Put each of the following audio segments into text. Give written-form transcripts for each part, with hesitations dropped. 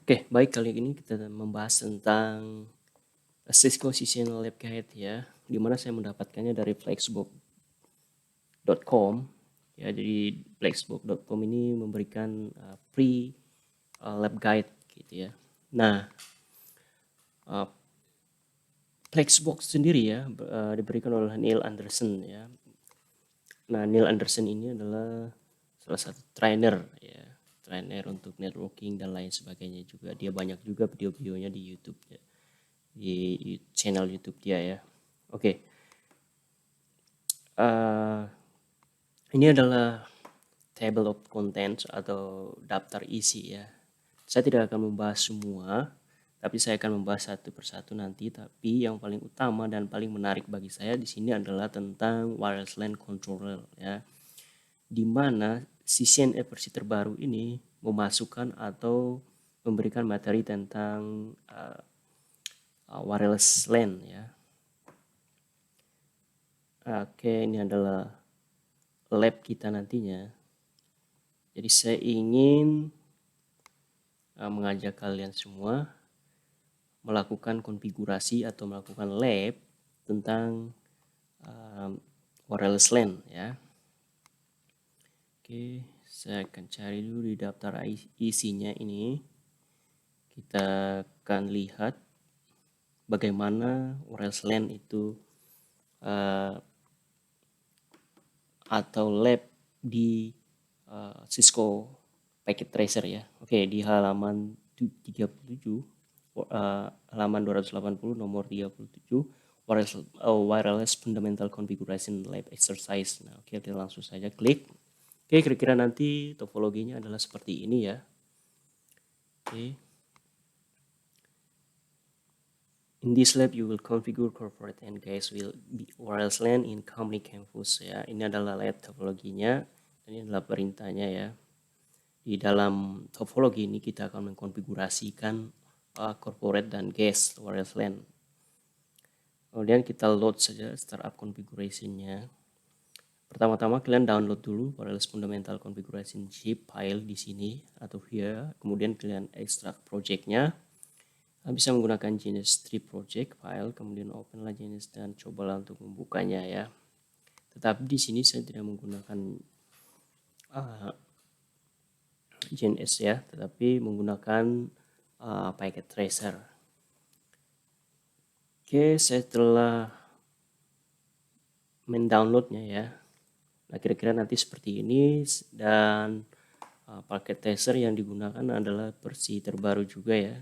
Oke, baik, kali ini kita membahas tentang Cisco Seasonal Lab Guide ya, di mana saya mendapatkannya dari flexbook.com ya. Jadi flexbook.com ini memberikan free lab guide gitu ya. Nah, uh, Flexbook sendiri ya diberikan oleh Neil Anderson ya. Nah, Neil Anderson ini adalah salah satu trainer ya, trainer untuk networking dan lain sebagainya juga. Dia banyak juga video-videonya di YouTube ya, di channel YouTube dia ya. Oke, ini adalah table of contents atau daftar isi ya. Saya tidak akan membahas semua, tapi saya akan membahas satu persatu nanti. Tapi yang paling utama dan paling menarik bagi saya di sini adalah tentang wireless LAN controller ya, di mana si CCNA versi terbaru ini memasukkan atau memberikan materi tentang wireless LAN ya. Oke, ini adalah lab kita nantinya. Jadi saya ingin mengajak kalian semua melakukan konfigurasi atau melakukan lab tentang wireless LAN ya. Oke, saya akan cari dulu di daftar isinya ini. Kita akan lihat bagaimana wireless LAN itu atau lab di Cisco Packet Tracer ya. Oke, di halaman 37, halaman 280 nomor 37, wireless fundamental configuration lab exercise. Nah, oke, kita langsung saja klik. Oke, kira-kira nanti topologinya adalah seperti ini ya. Oke. In this lab, you will configure corporate and guys will be wireless LAN in company campus ya. Ini adalah lab topologinya, dan ini adalah perintahnya ya. Di dalam topologi ini kita akan mengkonfigurasikan corporate dan guest wireless LAN. Kemudian kita load saja startup configuration-nya. Pertama-tama kalian download dulu wireless fundamental configuration zip file di sini atau here. Kemudian kalian ekstrak project-nya. Bisa menggunakan jenis tree project file, kemudian openlah jenis dan cobalah untuk membukanya ya. Tetapi di sini saya tidak menggunakan jenis ya, tetapi menggunakan packet tracer. Oke, saya telah mendownloadnya ya. Nah, kira-kira nanti seperti ini, dan packet tracer yang digunakan adalah versi terbaru juga ya,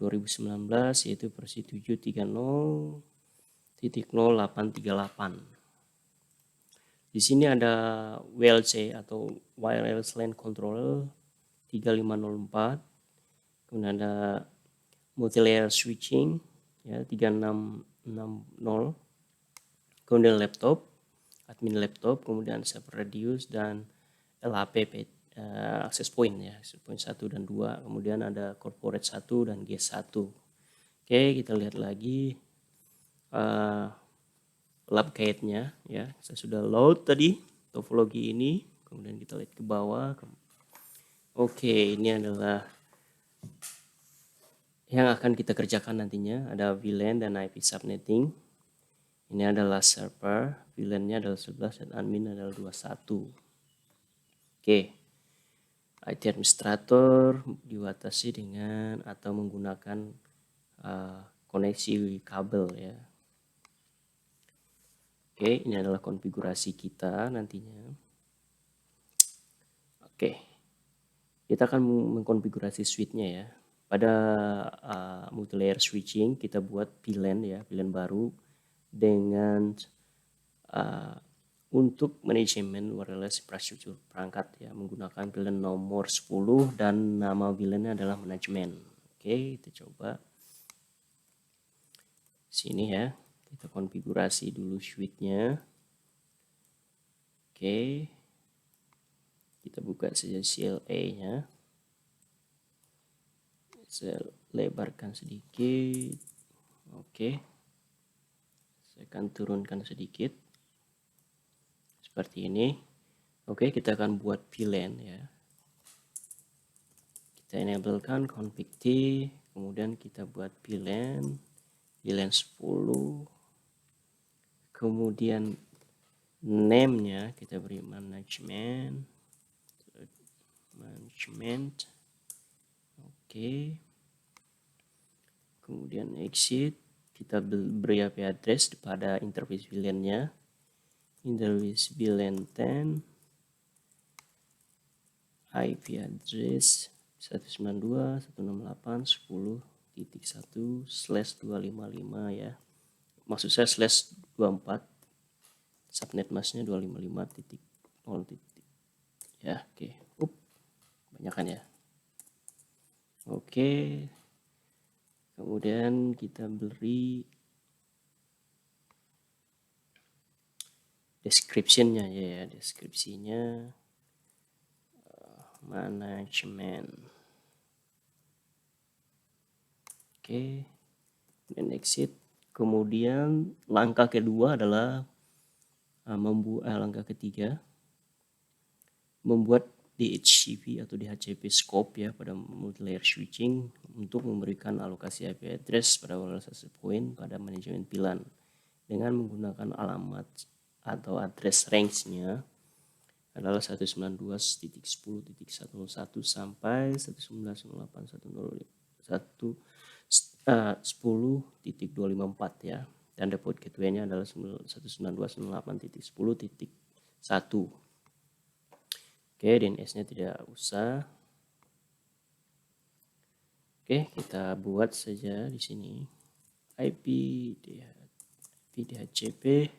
2019, yaitu versi 7.30.0838. Di sini ada WLC atau Wireless LAN Controller 3504. Kemudian ada Multilayer Switching ya 3660. Kemudian laptop, admin laptop, kemudian server radius dan LHP access point ya, access point 1 dan 2. Kemudian ada corporate 1 dan guest 1. Oke, kita lihat lagi lab guide-nya ya. Saya sudah load tadi topologi ini, kemudian kita lihat ke bawah. Oke, ini adalah yang akan kita kerjakan nantinya. Ada VLAN dan IP subnetting. Ini adalah server, VLAN-nya adalah 11 dan admin adalah 21. Oke, IT administrator dibatasi dengan atau menggunakan koneksi kabel ya. Oke, ini adalah konfigurasi kita nantinya. Oke, kita akan mengkonfigurasi switch-nya ya. Pada multilayer switching kita buat VLAN ya, VLAN baru dengan untuk manajemen wireless infrastructure perangkat ya, menggunakan VLAN nomor 10 dan nama VLAN-nya adalah manajemen. Oke, kita coba sini ya, kita konfigurasi dulu switch-nya. Oke, kita buka saja CLA-nya. Saya lebarkan sedikit. Oke, saya akan turunkan sedikit seperti ini. Oke, kita akan buat VLAN ya. kita enablekan config T, kemudian kita buat VLAN 10, kemudian name-nya kita beri management, oke. Kemudian exit, kita beri IP address pada interface VLAN-nya, interface VLAN 10, IP address 192.168.10.1/255 ya. Maksud saya /24, subnet masknya 255.0. Ya, oke. Banyakan ya. Oke. Kemudian kita beri description-nya ya, deskripsinya manajemen. Oke. Dan exit. Kemudian langkah kedua adalah langkah ketiga membuat DHCP atau DHCP scope ya pada multilayer switching untuk memberikan alokasi IP address pada wireless access point pada manajemen VLAN dengan menggunakan alamat atau address range-nya adalah 192.10.101 sampai 192.101.10.254 ya, dan depot gateway-nya adalah 192.168.10.1. Oke, DNS-nya tidak usah. Oke, kita buat saja di sini IP DHCP.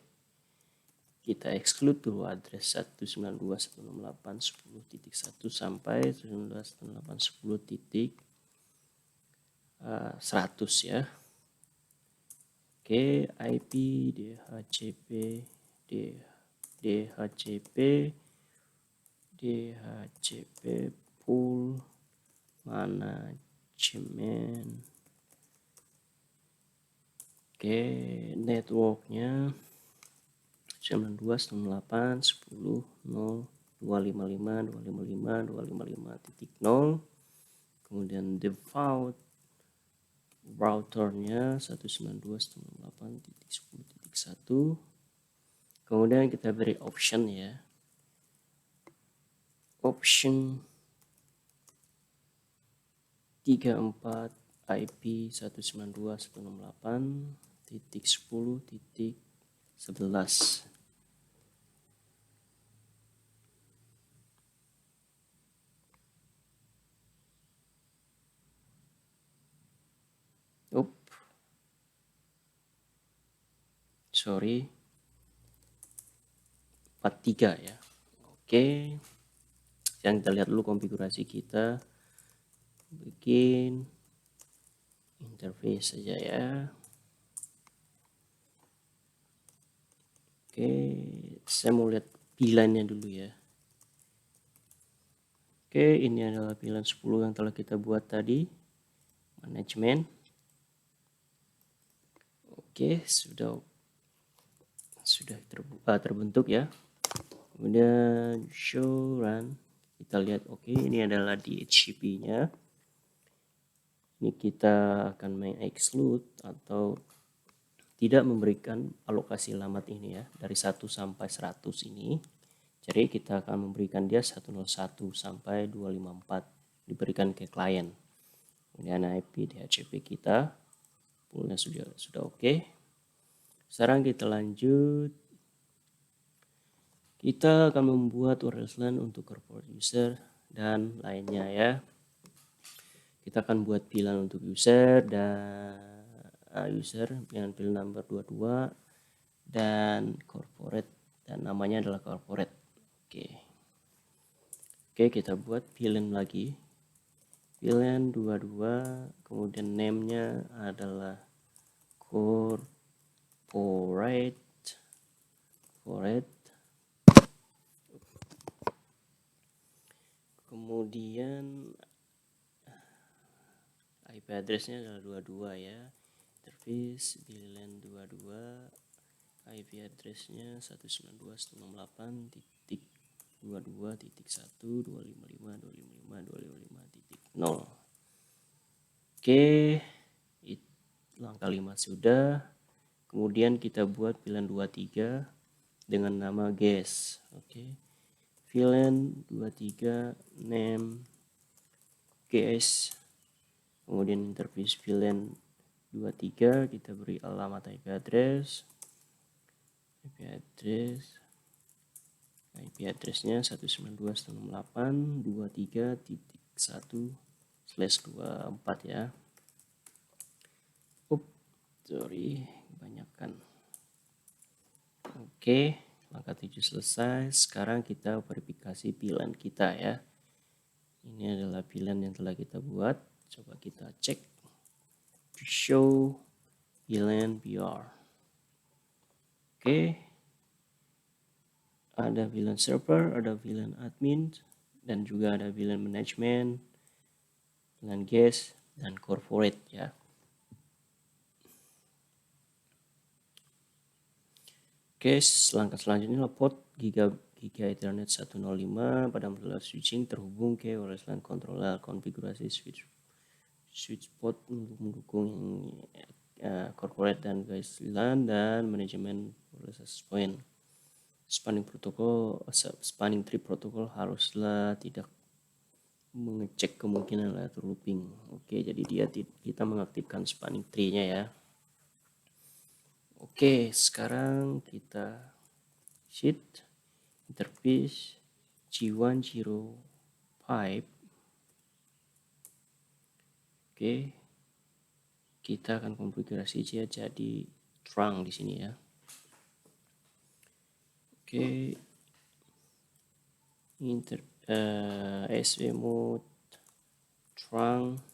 Kita exclude dulu address 192.168.10.1 sampai 192.168.10.100 ya. Oke, IP DHCP pool manajemen. Oke, networknya 92.168.10.255.255.255.0. Kemudian default routernya 192.168.10.1. Kemudian kita beri option ya. Option 34 IP 192.168.10.11. Sorry, 43 ya. Oke, yang kita lihat dulu konfigurasi kita. Bikin interface saja ya. Oke, saya mau lihat VLAN-nya dulu ya. Oke, ini adalah VLAN 10 yang telah kita buat tadi. Manajemen. Oke, sudah terbentuk ya. Kemudian show run. Kita lihat oke, ini adalah DHCP-nya. Ini kita akan meng-exclude atau tidak memberikan alokasi alamat ini ya, dari 1 sampai 100 ini. Jadi kita akan memberikan dia 101 sampai 254 diberikan ke klien. Kemudian IP DHCP kita poolnya sudah oke. Sekarang kita lanjut. Kita akan membuat wireless LAN untuk corporate user dan lainnya ya. Kita akan buat VLAN untuk user dan dengan VLAN number 22 dan corporate, dan namanya adalah corporate. Oke, kita buat VLAN lagi. VLAN 22, kemudian name-nya adalah corporate. Kemudian IP address-nya adalah 22 ya. Interface VLAN 22, IP address-nya 192.168.22.1.255.255.255. 0. Oke, langkah 5 sudah. Kemudian kita buat VLAN 23 dengan nama guest. Oke. VLAN 23 name guest. Kemudian interface VLAN 23 kita beri alamat IP address. IP addressnya 192.168.23.1/24 ya. Sorry, kebanyakan. Oke, langkah 7 selesai. Sekarang kita verifikasi VLAN kita ya. Ini adalah VLAN yang telah kita buat. Coba kita cek. Show VLAN PR. Oke. Ada VLAN server, ada VLAN admin, dan juga ada VLAN management, VLAN guest, dan corporate ya. Oke, langkah selanjutnya port Giga Ethernet 105 pada model switching terhubung ke wireless LAN controller. Konfigurasi switch port untuk mendukung corporate dan guest LAN dan manajemen wireless access point. Spanning tree protokol haruslah tidak mengecek kemungkinan lateral looping. Oke, jadi kita mengaktifkan spanning tree-nya ya. Oke, sekarang kita sheet interface G105. Oke, kita akan konfigurasi jadi trunk di sini ya. Oke, SV mode trunk.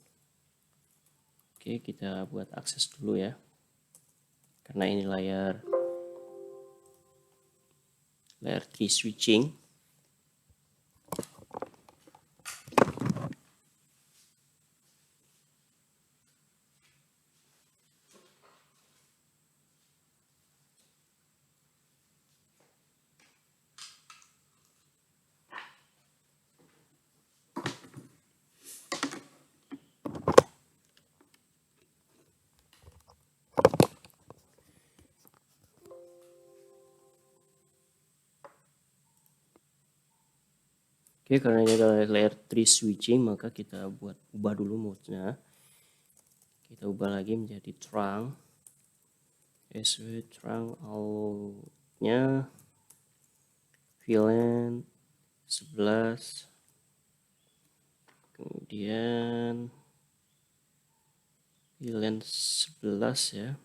Oke, kita buat akses dulu ya, karena ini layar 3 switching. Oke, karena ini adalah layer 3 switching, maka kita ubah dulu mode-nya. Kita ubah lagi menjadi trunk. SV trunk out-nya VLAN 11. Kemudian VLAN 11 ya.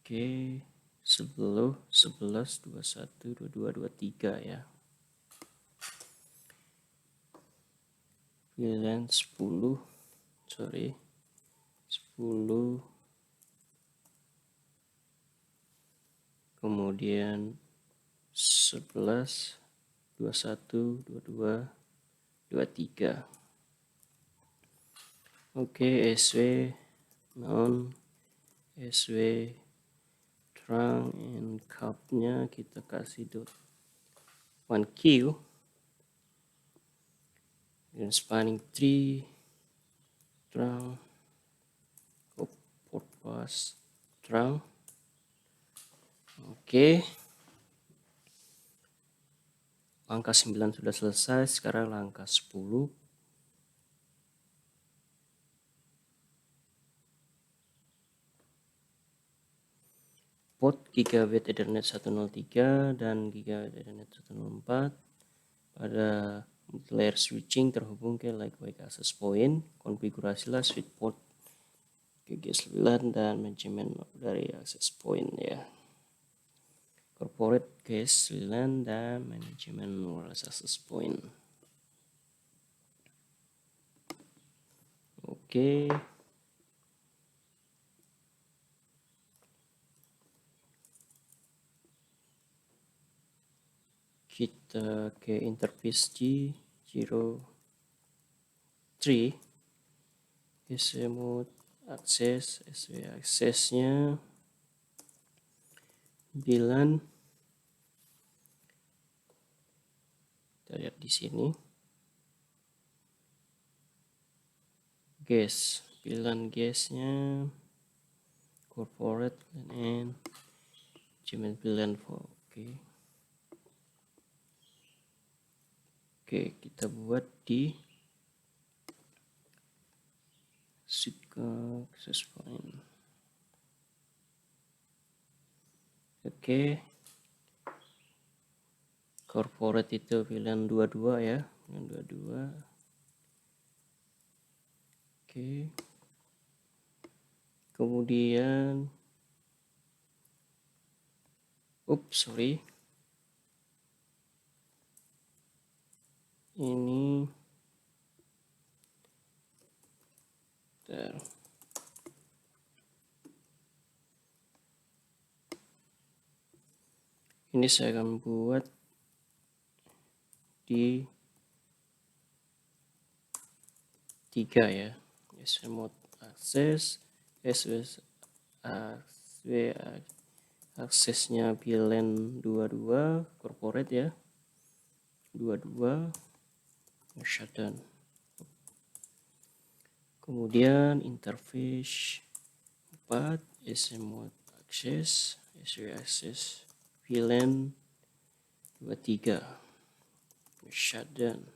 Oke, 11 21 22 23 ya. VLAN 10 kemudian 11 21 22 23. Oke, SW non SW trunk and cap-nya kita kasih .1Q dan spanning tree trunk port pass trunk. Oke, langkah 9 sudah selesai. Sekarang langkah 10. Port Gigabit Ethernet 103 dan Gigabit Ethernet 104 pada layer switching terhubung ke Lightweight Access Point. Konfigurasilah switch port GG9 dan manajemen dari access point ya. Corporate GG9 dan manajemen wireless access point. Oke. Kita ke interface G03. SV mode akses, SV aksesnya VLAN Kita lihat di sini. Gas, pilihan gasnya corporate and Gmail pilihan for Oke, kita buat di Sitka access point. Oke. Corporate itu pilihan 22 ya, pilihan 22. Oke. Kemudian sorry. Ini saya akan buat di 3 ya. Remote access, aksesnya pilihan 22 corporate ya. 22 shutdown. Kemudian interface 4 remote access, access pilihan 23 shutdown.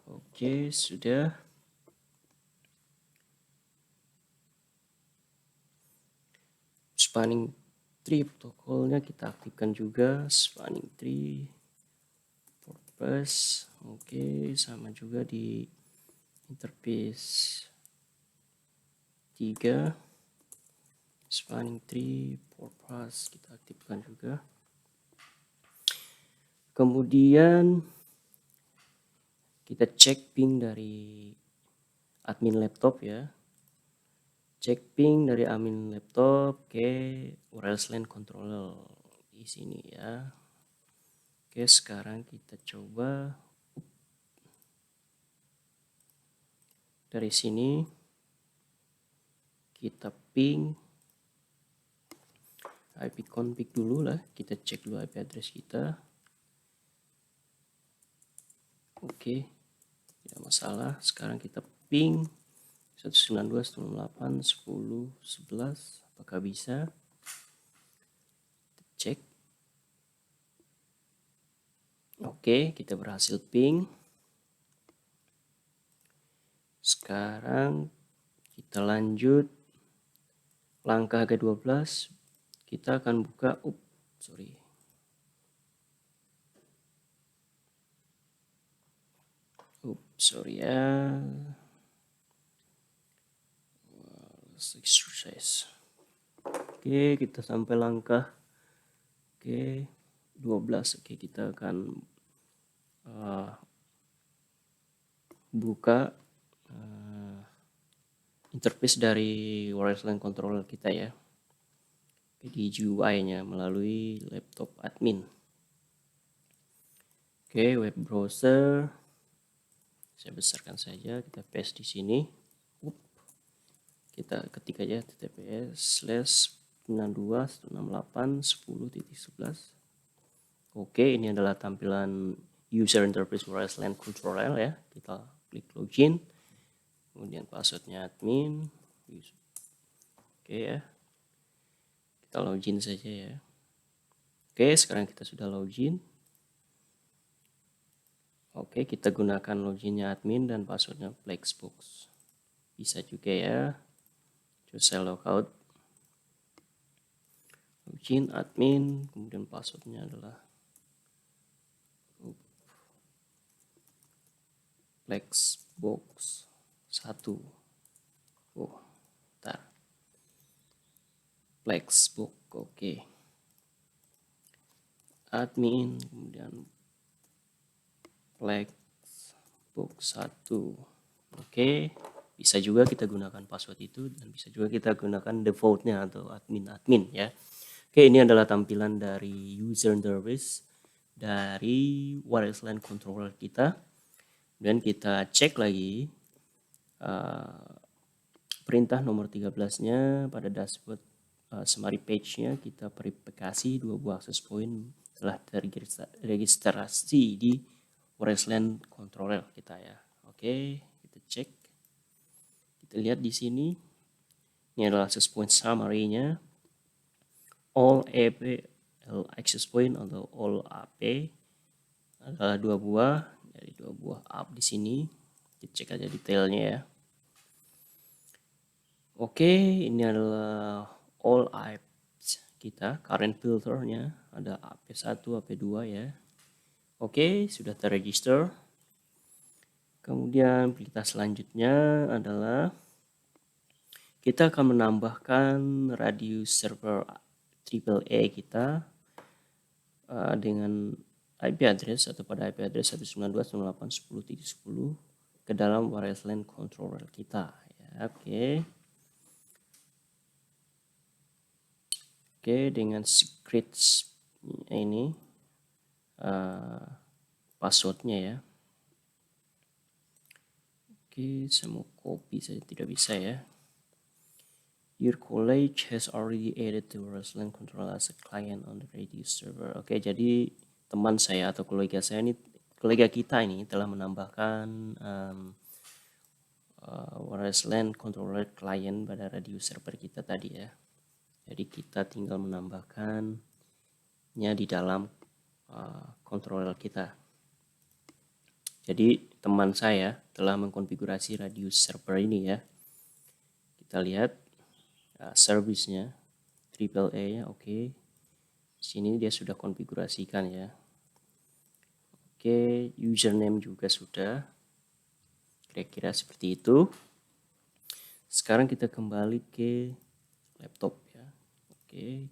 Oke, sudah. Spanning tree protokolnya kita aktifkan juga, spanning tree purpose. Oke, sama juga di interface 3 spanning tree purpose kita aktifkan juga. Kemudian kita cek ping dari admin laptop ya. Cek ping dari admin laptop ke wireless LAN controller di sini ya. Oke, sekarang kita coba dari sini kita ping IP config dulu lah, kita cek dulu IP address kita. Oke, tidak masalah. Sekarang kita ping 192.168.10.11, apakah bisa? Kita cek. Oke, kita berhasil ping. Sekarang kita lanjut langkah ke-12. Kita akan buka sorry ya. Exercise. Oke, kita sampai langkah 12. Oke, kita akan buka interface dari wireless LAN controller kita ya. Di GUI-nya melalui laptop admin. Oke, web browser. Saya besarkan saja, kita paste di sini. Kita ketik aja https://92.168.10.11. Oke, ini adalah tampilan user interface wireless LAN controller ya. Kita klik login. Kemudian passwordnya admin. Oke ya. Kita login saja ya. Oke, sekarang kita sudah login. Oke, kita gunakan loginnya admin dan passwordnya Flexbox. Bisa juga ya. Terus saya logout. Login admin, kemudian passwordnya adalah Flexbox 1. Bentar. Flexbox, oke. Admin, kemudian Flexbox 1. Oke, bisa juga kita gunakan password itu dan bisa juga kita gunakan defaultnya atau admin ya. Oke, ini adalah tampilan dari user interface dari wireless LAN controller kita. Dan kita cek lagi perintah nomor 13-nya pada dashboard summary page-nya, kita verifikasi 2 buah access point telah terregistrasi di wireless LAN controller kita ya. Oke, kita cek. Kita lihat di sini. Ini adalah access point summary-nya. All AP access point atau all AP adalah 2 buah, dari 2 buah up di sini. Kita cek aja detailnya ya. Oke, ini adalah all apps kita, current filternya ada AP1, AP2 ya. Oke, sudah terregister. Kemudian berita selanjutnya adalah kita akan menambahkan radius server AAA kita dengan IP address atau pada IP address 192.168.10.10 ke dalam wireless LAN controller kita ya. Oke, dengan secret ini passwordnya ya. Oke, saya mau copy saja, tidak bisa ya. Your colleague has already added the wireless LAN controller as a client on the radio server. Oke, jadi teman saya atau kolega kita ini telah menambahkan wireless LAN controller client pada radio server kita tadi ya. Jadi kita tinggal menambahkannya di dalam controller kita. Jadi teman saya telah mengkonfigurasi radius server ini ya. Kita lihat service-nya AAA ya, oke. Sini dia sudah konfigurasikan ya. Oke, username juga sudah. Kira-kira seperti itu. Sekarang kita kembali ke laptop ya. Oke.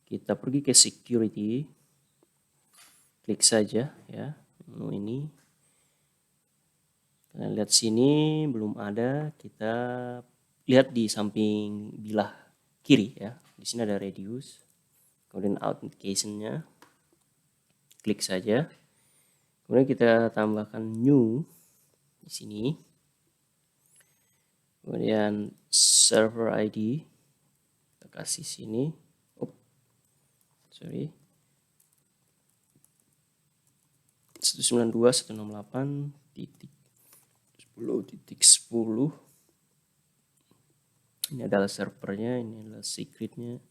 Kita pergi ke security. Klik saja ya menu ini. Kalian lihat sini belum ada, kita lihat di samping bilah kiri ya. Di sini ada radius. Kemudian authentication-nya. Klik saja. Kemudian kita tambahkan new di sini. Kemudian server ID kita kasih sini. Sorry. 192.168.10.10. Ini adalah servernya, ini adalah secretnya.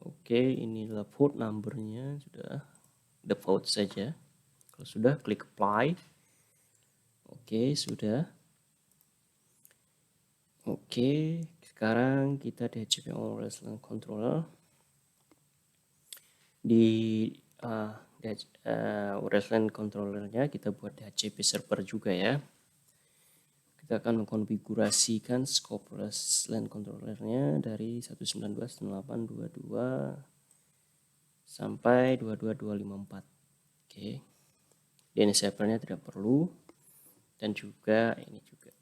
Oke, ini adalah port numbernya, sudah default saja. Kalau sudah, klik apply. Oke, sudah. Oke, sekarang kita DHCP wireless LAN controller. Di wireless LAN controllernya kita buat DHCP server juga ya. Kita akan mengkonfigurasikan scope wireless LAN controllernya dari 192.168.22 sampai 22254. Oke. DNS servernya tidak perlu, dan juga ini juga.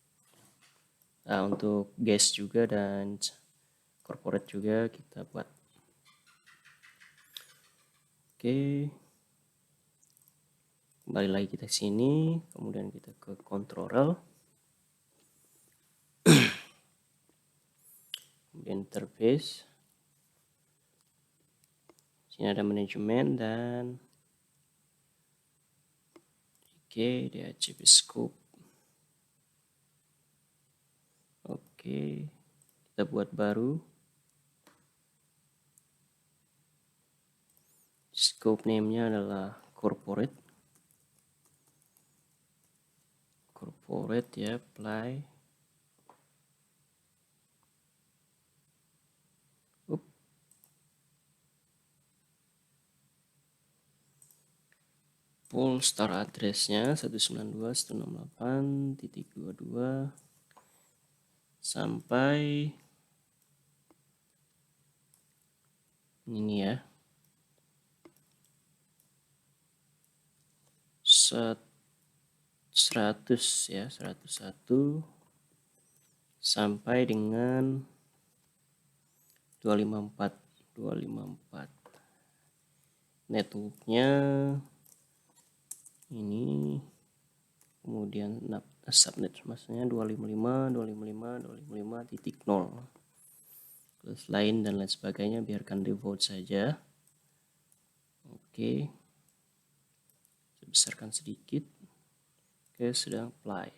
Nah, untuk guest juga dan corporate juga kita buat. Oke. Kembali lagi kita sini, kemudian kita ke controller. Kemudian interface. Sini ada manajemen dan DHCP scope. Oke, kita buat baru. Scope name-nya adalah corporate. Corporate ya, apply. Full star address-nya 192.168.22 sampai ini ya. 100 ya, 101 sampai dengan 254. Networknya ini, kemudian subnet maksudnya 255.255.255.0. Terus lain dan lain sebagainya biarkan default saja. Oke. besarkan sedikit. Oke, sudah apply.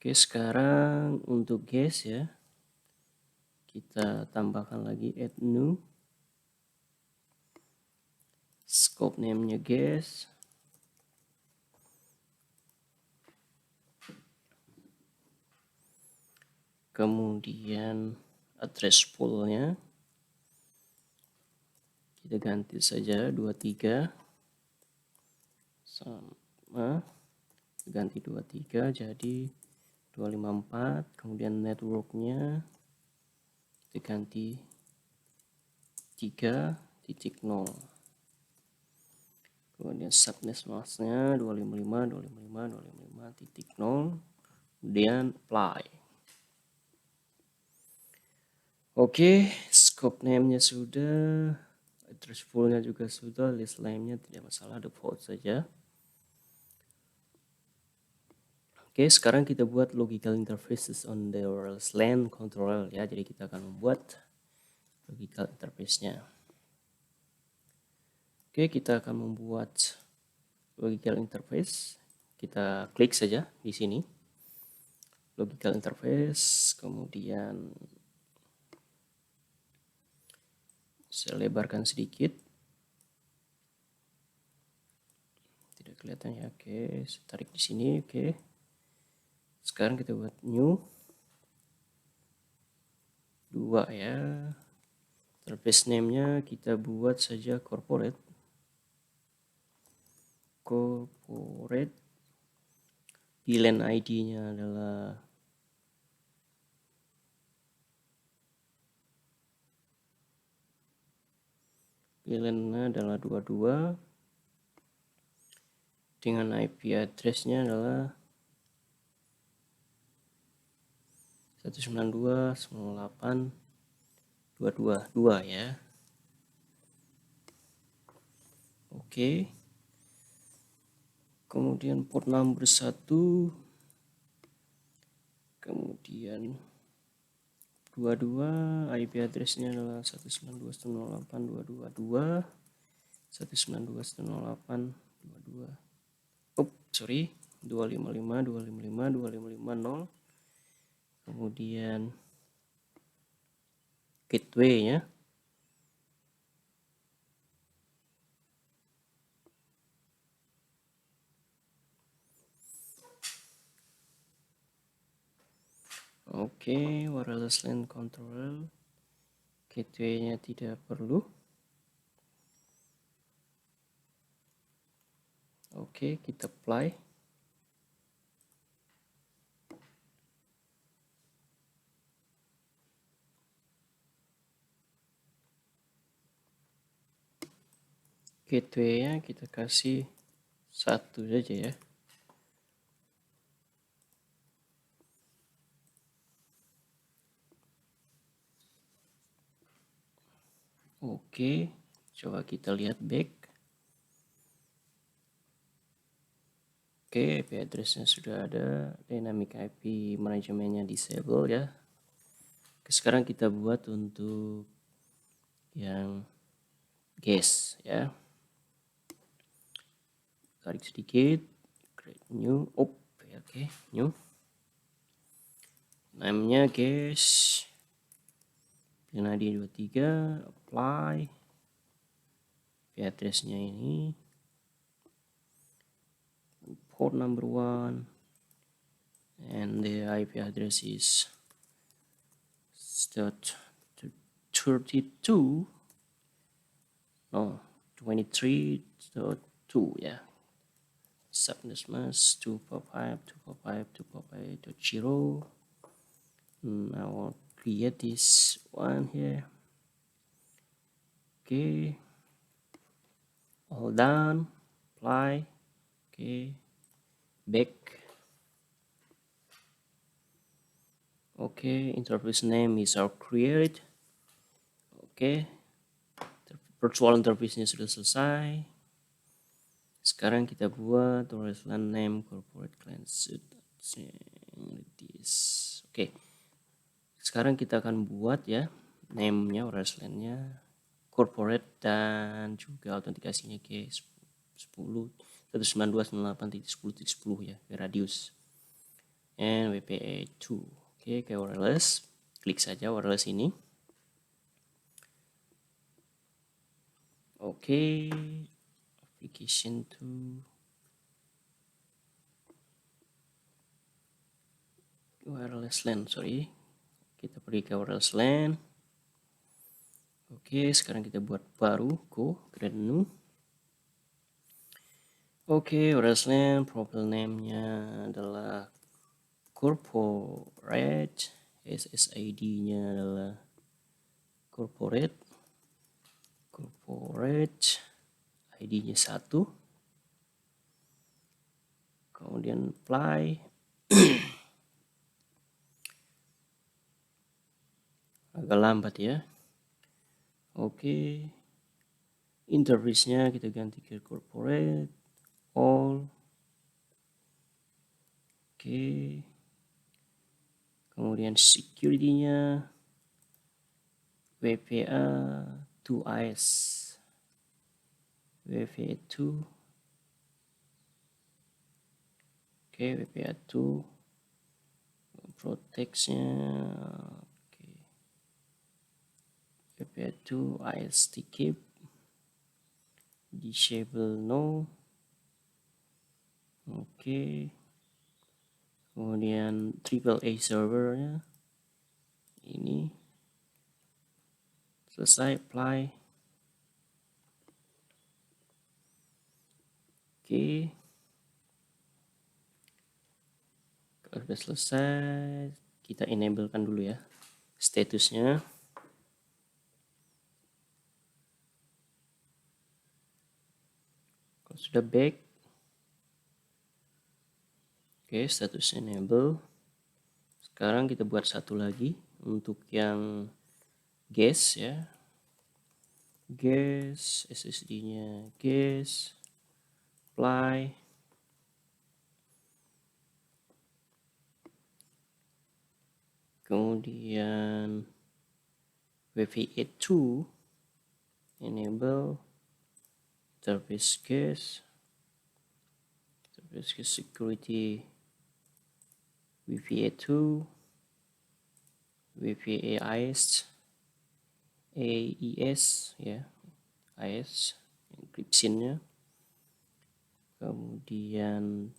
Oke, sekarang untuk guest ya, kita tambahkan lagi add new. Scope name-nya guest. Kemudian address pool-nya kita ganti saja 23 sama ganti 23 jadi 254. Kemudian network-nya kita ganti 3.0. Kemudian subnet masknya 255.255.255.0. Kemudian apply. Oke, scope name-nya sudah, address pool-nya juga sudah, list name-nya tidak masalah, default saja. Oke, sekarang kita buat logical interfaces on the wireless LAN controller ya. Jadi kita akan membuat logical interface-nya. Oke, kita akan membuat logical interface. Kita klik saja di sini. Logical interface, kemudian saya lebarkan sedikit. Tidak kelihatan ya. Oke, saya tarik di sini. Oke. Sekarang kita buat new 2 ya. Interface name-nya kita buat saja corporate. VLAN ID-nya adalah VLAN-nya adalah 22 dengan IP address-nya adalah 192.168.222 ya. Oke. Kemudian port number 1, kemudian 22, IP address-nya adalah 192.168.222, 192.168.22. Sorry, 255.255.255.0. Kemudian gateway-nya oke, wireless LAN controller, gateway-nya tidak perlu. Oke, kita apply. Gateway-nya kita kasih 1 saja ya. Oke, coba kita lihat back. Oke, IP address-nya sudah ada, dynamic IP manajemennya disable ya. Oke, sekarang kita buat untuk yang guest ya. Tarik sedikit, create new, oke, new. Namanya guest, pilih ID 23, apply. IP address-nya ini, port number 1, and the IP address is 32, no, 23.2 ya. Subnet mask 245.245.245.0. Now I'll create this one here. Okay, all done, apply. Okay, back. Okay, interface name is our create. Okay, virtual interface-nya sudah selesai. Sekarang kita buat wireless LAN name corporate client suite. Oke, sekarang kita akan buat ya name-nya wireless LAN-nya. corporate dan juga autentikasinya ke 192.168.10.10 ya, ke radius. And WPA2. Oke, ke wireless. Klik saja wireless ini. Oke, application to wireless LAN, sorry. Kita pergi ke wireless LAN. Oke, sekarang kita buat baru, go, create new. Oke, wireless LAN, profile name-nya adalah corporate, SSID-nya adalah corporate, ID-nya 1, kemudian apply, agak lambat ya. Oke, interface-nya kita ganti ke corporate, all. Oke, kemudian security-nya WPA 2AS, WPA 2. Oke, WPA 2, protect-nya, oke, WPA 2 IST keep, disable no. Oke, kemudian AAA servernya ini selesai, apply. Oke, kalau sudah selesai kita enablekan dulu ya statusnya. Kalau sudah back, oke, status enable. Sekarang kita buat satu lagi untuk yang guest ya, guest, SSD-nya guest, apply. Kemudian WPA2 enable, service guest security, WPA2, WPA AES ya, AES encryption-nya. Kemudian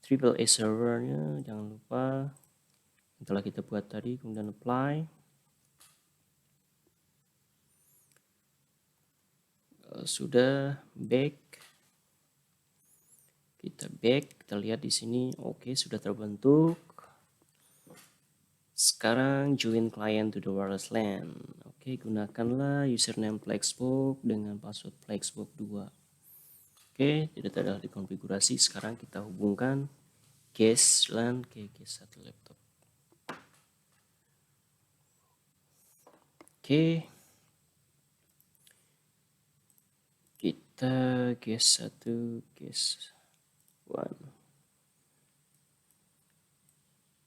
AAA servernya jangan lupa, telah kita buat tadi. Kemudian apply. Sudah back, kita back, kita lihat di sini, oke, sudah terbentuk. Sekarang join client to the wireless LAN. Oke, gunakanlah username Flexbox dengan password Flexbox 2. Oke, tidak ada dikonfigurasi. Sekarang kita hubungkan guest LAN ke guest 1 laptop. Oke, kita guest 1, guest 1.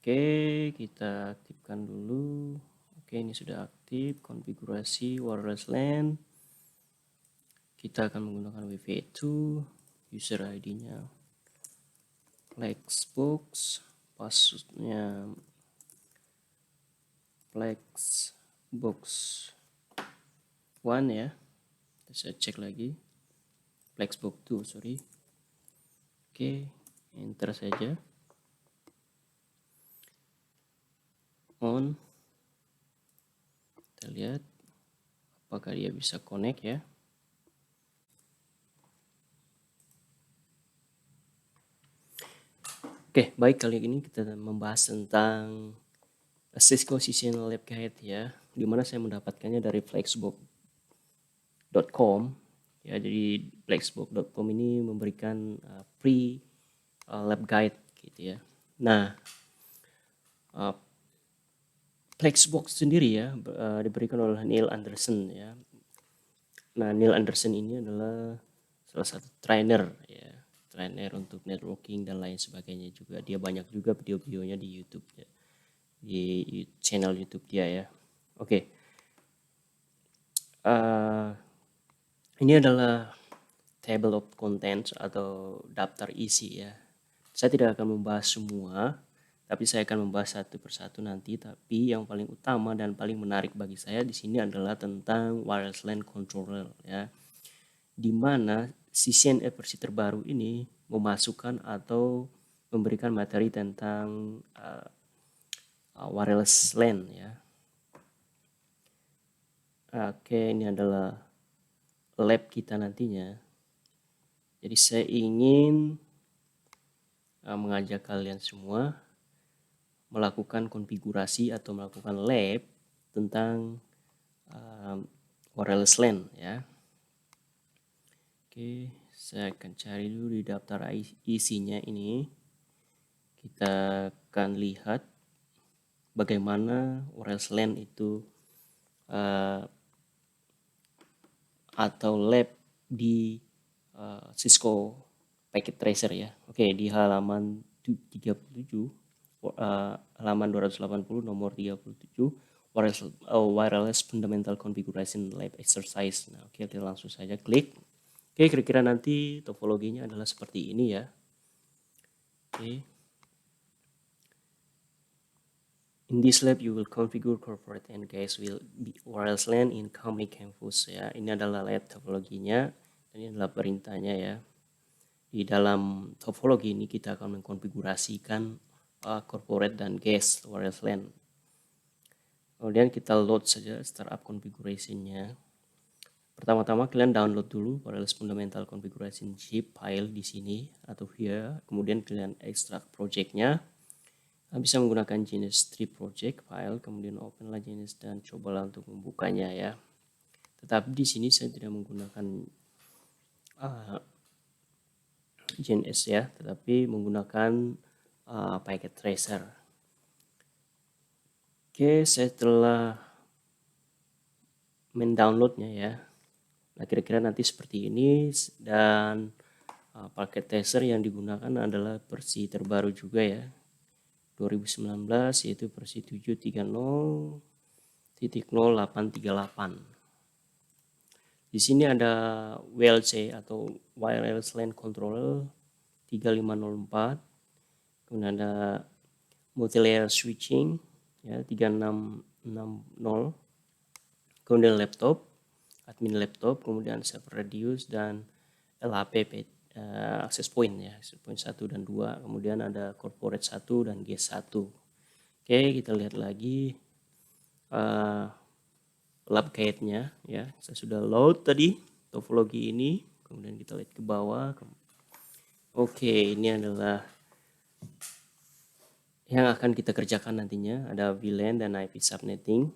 Oke, kita aktifkan dulu. Oke, ini sudah aktif. Konfigurasi wireless LAN. Kita akan menggunakan WPA2. User ID-nya Flexbox. Passwordnya Flexbox 1 ya. Saya cek lagi. Flexbox 2, sorry. Oke, enter saja. On. Kita lihat apakah dia bisa connect ya. Oke, baik, kali ini kita membahas tentang Cisco Seasonal Lab Guide ya, dimana saya mendapatkannya dari flexbox.com ya. Jadi flexbox.com ini memberikan free lab guide gitu ya. Nah, Flexbox sendiri ya diberikan oleh Neil Anderson ya. Nah, Neil Anderson ini adalah salah satu trainer ya, trainer untuk networking dan lain sebagainya juga. Dia banyak juga video-videonya di YouTube ya, di channel YouTube dia ya. Oke. Ini adalah table of contents atau daftar isi ya. Saya tidak akan membahas semua, tapi saya akan membahas satu persatu nanti. Tapi yang paling utama dan paling menarik bagi saya di sini adalah tentang wireless LAN controller ya, di mana CCNA versi terbaru ini memasukkan atau memberikan materi tentang wireless LAN ya. Oke, ini adalah lab kita nantinya. Jadi saya ingin mengajak kalian semua melakukan konfigurasi atau melakukan lab tentang wireless LAN ya. Oke, saya akan cari dulu di daftar isinya ini. Kita akan lihat bagaimana wireless LAN itu atau lab di Cisco Packet Tracer ya. Oke, di halaman 37, halaman 280 nomor 37, wireless fundamental configuration lab exercise. Nah, oke, kita langsung saja klik. Oke, kira-kira nanti topologinya adalah seperti ini ya. Oke. In this lab, you will configure, corporate, and guys will be wireless LAN in company campus ya. Ini adalah lab topologinya, dan ini adalah perintahnya ya. Di dalam topologi ini kita akan mengkonfigurasikan corporate dan guest wireless LAN. Kemudian kita load saja startup configuration-nya. Pertama-tama kalian download dulu wireless fundamental configuration zip file di sini atau here. Kemudian kalian ekstrak project-nya. Bisa menggunakan jenis tree project file, kemudian openlah jenis dan cobalah untuk membukanya ya. Tetapi di sini saya tidak menggunakan jenis ya, tetapi menggunakan packet tracer. Oke, saya telah mendownloadnya ya. Nah, kira-kira nanti seperti ini, dan packet tracer yang digunakan adalah versi terbaru juga ya, 2019, yaitu versi 7.30.0838. Di sini ada WLC atau wireless LAN controller 3504. Kemudian ada multilayer switching ya 3660. Kemudian laptop, admin laptop, kemudian server radius dan LHP access point ya, access point 1 dan 2. Kemudian ada corporate 1 dan guest 1. Oke, kita lihat lagi lab guide-nya ya. Saya sudah load tadi topologi ini, kemudian kita lihat ke bawah. Oke, ini adalah yang akan kita kerjakan nantinya. Ada VLAN dan IP subnetting.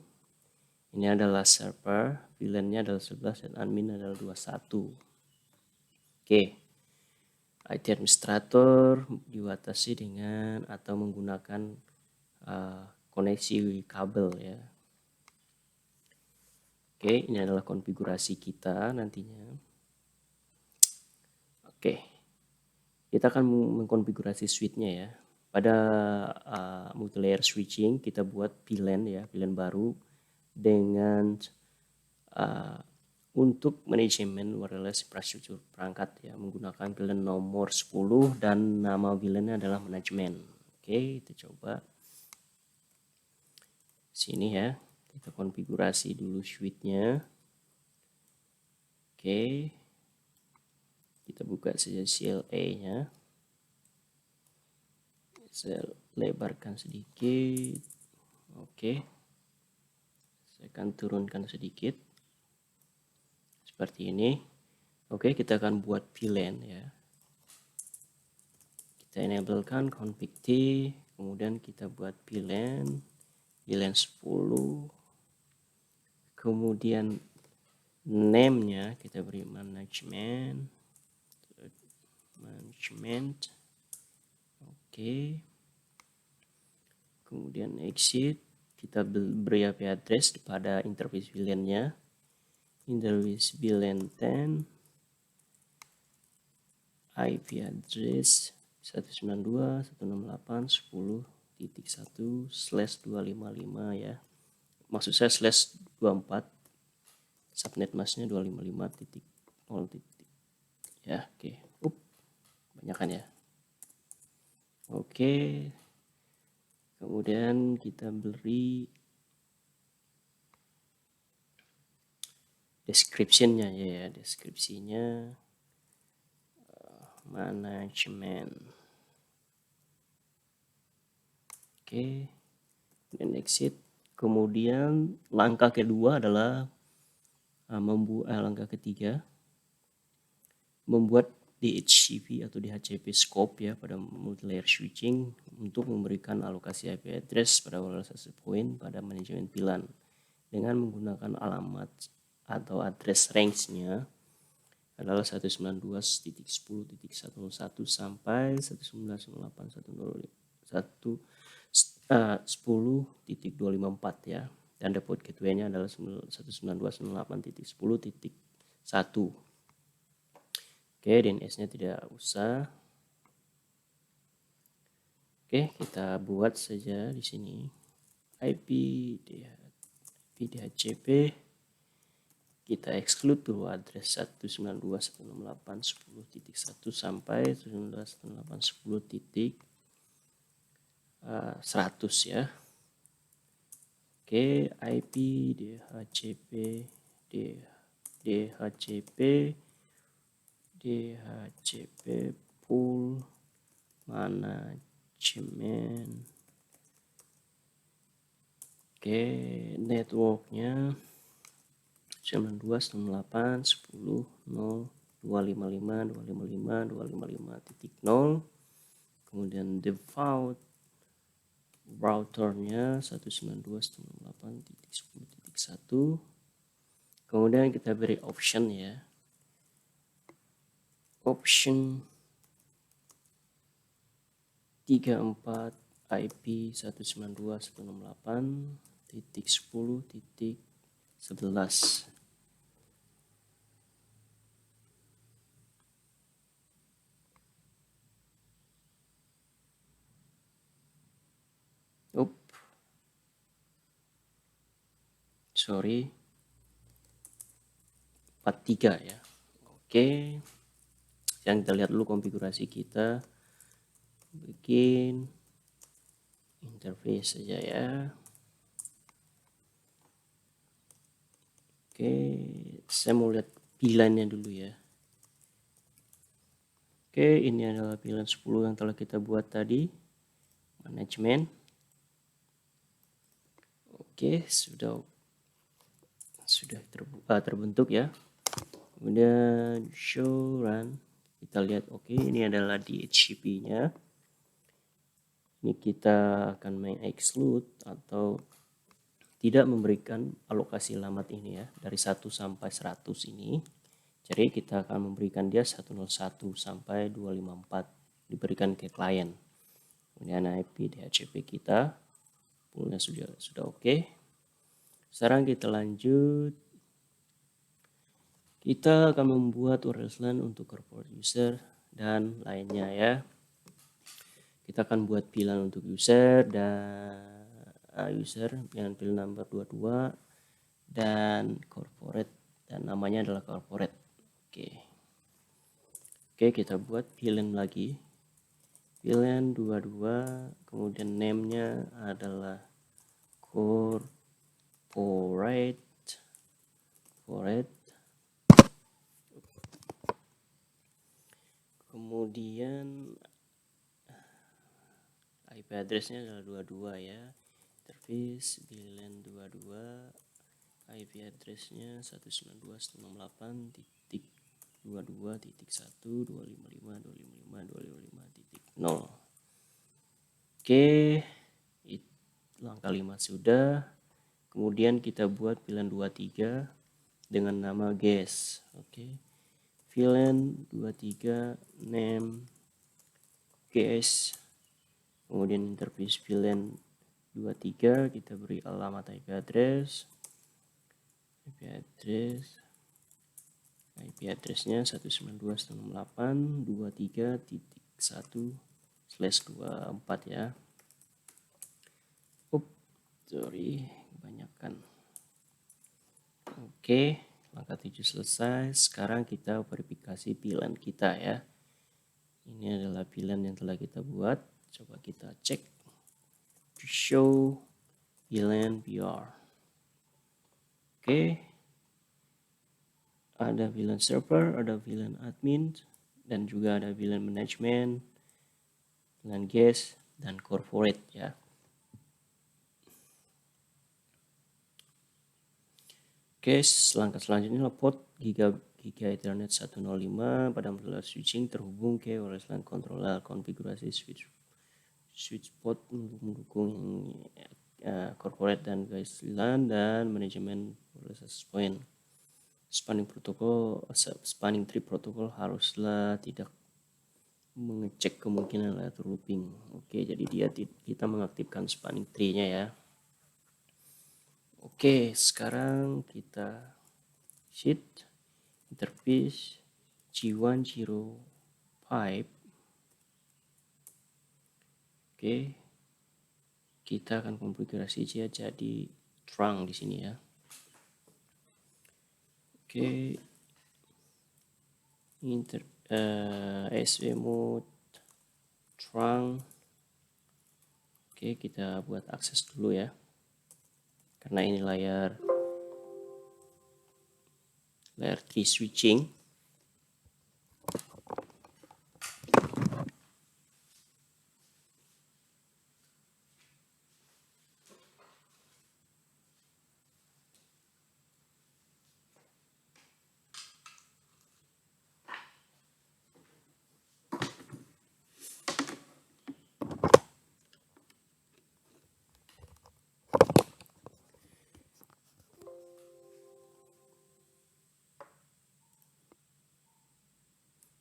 Ini adalah server, VLAN-nya adalah 11 dan admin adalah 21. Oke, IT administrator dibatasi dengan atau menggunakan koneksi kabel ya. Oke, ini adalah konfigurasi kita nantinya. Oke, kita akan mengkonfigurasi switch-nya ya. Pada multilayer switching kita buat VLAN ya, VLAN baru dengan untuk manajemen wireless infrastruktur perangkat ya, menggunakan VLAN nomor 10 dan nama VLAN-nya adalah manajemen. Oke, kita coba sini ya, kita konfigurasi dulu switch-nya. Oke, kita buka saja CLA-nya, saya lebarkan sedikit. Oke, saya akan turunkan sedikit seperti ini. Oke, kita akan buat VLAN ya. Kita enablekan config T, kemudian kita buat VLAN 10. Kemudian name-nya kita beri management. Oke. Kemudian exit, kita beri IP address pada interface VLAN-nya. Interface VLAN 10, IP address 192.168.10.1/255 ya. Maksud saya /24. subnet masknya 255.0 titik ya. Oke, banyakan ya. Oke, kemudian kita beri description-nya ya, deskripsinya manajemen. Oke, dan exit. Kemudian langkah kedua adalah langkah ketiga membuat DHCP atau DHCP scope ya pada multi-layer switching untuk memberikan alokasi IP address pada wireless access point pada manajemen VLAN dengan menggunakan alamat atau address range-nya adalah 192.10.101 sampai 192.1.10.254 ya, dan depot gateway-nya adalah 192.168.10.1. Oke, DNS-nya tidak usah. Oke, kita buat saja di sini IP DHCP. Kita exclude dulu address 192.168.10.1 sampai 192.168.10.100 ya. Oke, IP DHCP pool manajemen. Oke, networknya 92.168.10.0.255.255.255.0. Kemudian default routernya 192.168.10.1. Kemudian kita beri option ya. Option 34 IP 192.168.10.11. Sorry, 43 ya. Oke, yang kita lihat dulu konfigurasi kita. Bikin interface saja ya. Oke, saya mau lihat VLAN-nya dulu ya. Oke, ini adalah VLAN 10 yang telah kita buat tadi. Manajemen. Oke, sudah terbentuk ya. Kemudian show run. Kita lihat oke, ini adalah DHCP-nya. Ini kita akan meng-exclude atau tidak memberikan alokasi alamat ini ya, dari 1 sampai 100 ini. Jadi kita akan memberikan dia 101 sampai 254 diberikan ke klien. Kemudian IP DHCP kita poolnya sudah oke. Sekarang kita lanjut. Kita akan membuat wireless LAN untuk corporate user dan lainnya ya. Kita akan buat VLAN untuk user dan dengan VLAN number 22 dan corporate, dan namanya adalah corporate. Oke, kita buat VLAN lagi. VLAN 22, kemudian name-nya adalah corporate. Kemudian IP address-nya adalah 22 ya. Interface VLAN 22, IP address-nya 192.168.22.1.255.255.255.0. Oke, langkah 5 sudah. Kemudian kita buat VLAN 23 dengan nama guest. Oke, VLAN 23 name guest. Kemudian interface VLAN 23 kita beri alamat IP address-nya 192.168.23.1/24 ya. Sorry, kebanyakan. Oke, Langkah 7 selesai. Sekarang kita verifikasi VLAN kita ya. Ini adalah VLAN yang telah kita buat. Coba kita cek. Show VLAN VR. Oke. Ada VLAN server, ada VLAN admin, dan juga ada VLAN management, VLAN guest, dan corporate ya. Oke, langkah selanjutnya port Giga Ethernet 105 pada model switching terhubung ke wireless LAN controller. Konfigurasi switch port untuk mendukung corporate dan guest LAN dan manajemen wireless access point. Spanning tree protokol haruslah tidak mengecek kemungkinan lateral looping. Oke, jadi kita mengaktifkan spanning tree-nya ya. Oke, sekarang kita sheet interface G105. Oke, kita akan konfigurasi jadi trunk di sini ya. Oke, SW mode trunk. Oke, kita buat akses dulu ya. Karena ini layar 3 switching.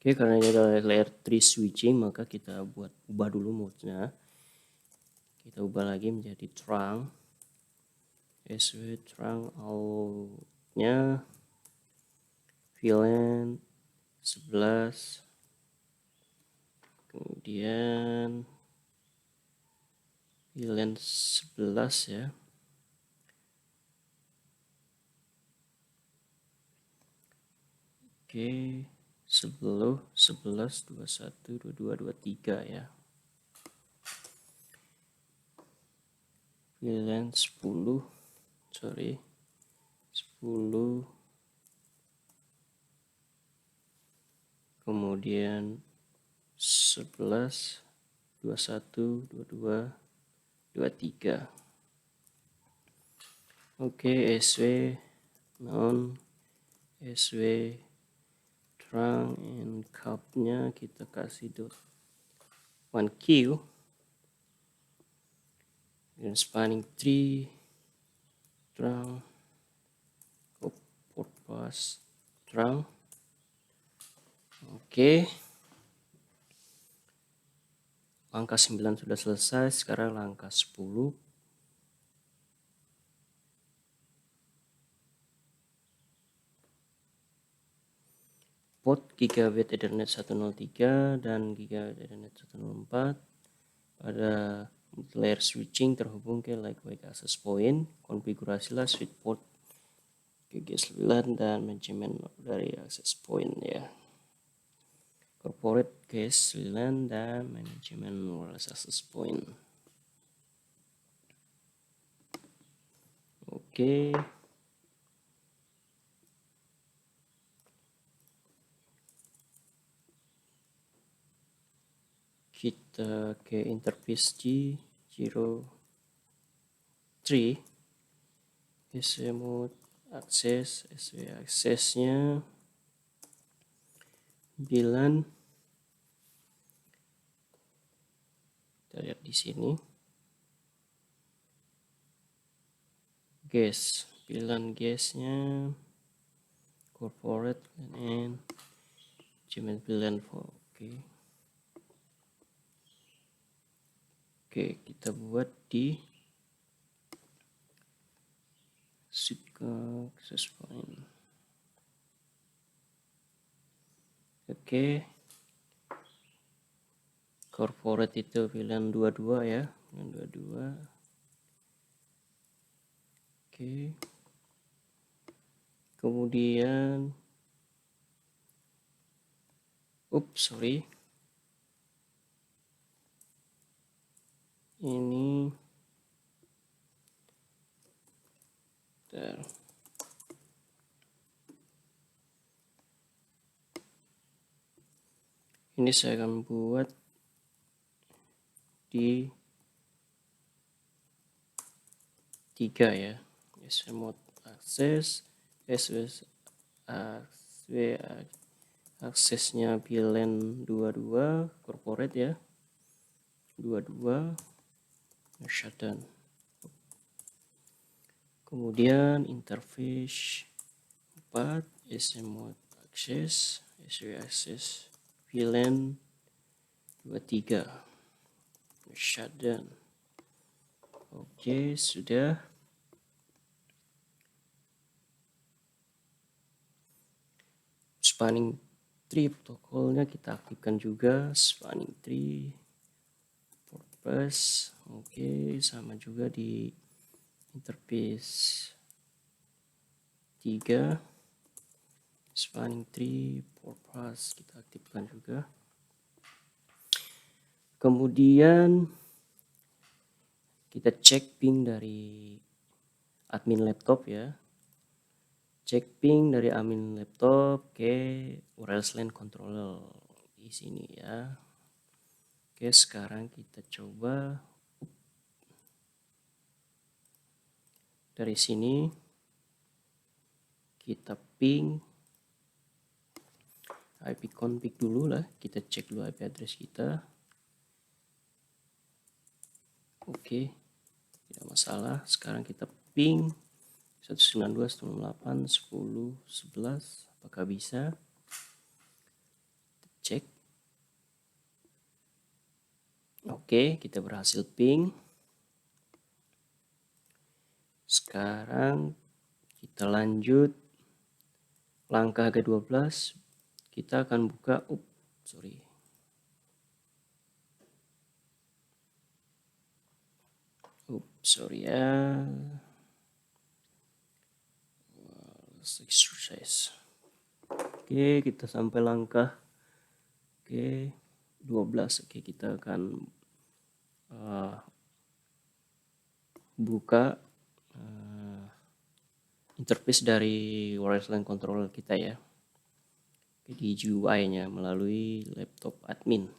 Oke, karena ini adalah layer 3 switching, maka kita ubah dulu mode-nya. Kita ubah lagi menjadi trunk. SW trunk out-nya VLAN 11. Kemudian VLAN 11 ya. Oke, 11, 21, 22, 23 ya. VLAN 10, 10. Kemudian 11, 21, 22, 23. Oke, SW non SW trunk and cap-nya kita kasih .1Q. Dan spanning tree trunk port pass trunk. Oke. Langkah 9 sudah selesai, sekarang langkah 10. Port Gigabit Ethernet 103 dan Gigabit Ethernet 104 pada layer switching terhubung ke Lightweight Access Point. Konfigurasilah switch port GG9 dan manajemen dari access point ya. Corporate GG9 dan manajemen wireless access point. Oke. Kita ke interface G03 SW mode akses, SW aksesnya VLAN. Kita lihat di sini. Gas, VLAN gasnya corporate and Gmail VLAN for Oke, kita buat di switch access point. Oke. Corporate itu VLAN 22 ya, VLAN 22. Oke. Kemudian ini saya akan buat di 3 ya. Smooth access, aksesnya VLAN 22 corporate ya. 22 shutdown. Kemudian interface 4 smooth access, access VLAN 23 shutdown. Oke, sudah. Spanning tree protokolnya kita aktifkan juga, spanning tree purpose. Oke, sama juga di interface 3 spanning tree purpose kita aktifkan juga. Kemudian kita cek ping dari admin laptop ya. Cek ping dari admin laptop ke wireless LAN controller di sini ya. Oke, sekarang kita coba dari sini kita ping IP config dulu lah, kita cek dulu IP address kita. Oke, tidak masalah. Sekarang kita ping 192.168.10.11, apakah bisa? Cek. Oke, kita berhasil ping. Sekarang kita lanjut langkah ke-12. Kita akan buka sorry ya. Exercise. Oke, kita sampai langkah 12. Oke, kita akan buka interface dari wireless LAN controller kita ya. Di GUI-nya melalui laptop admin.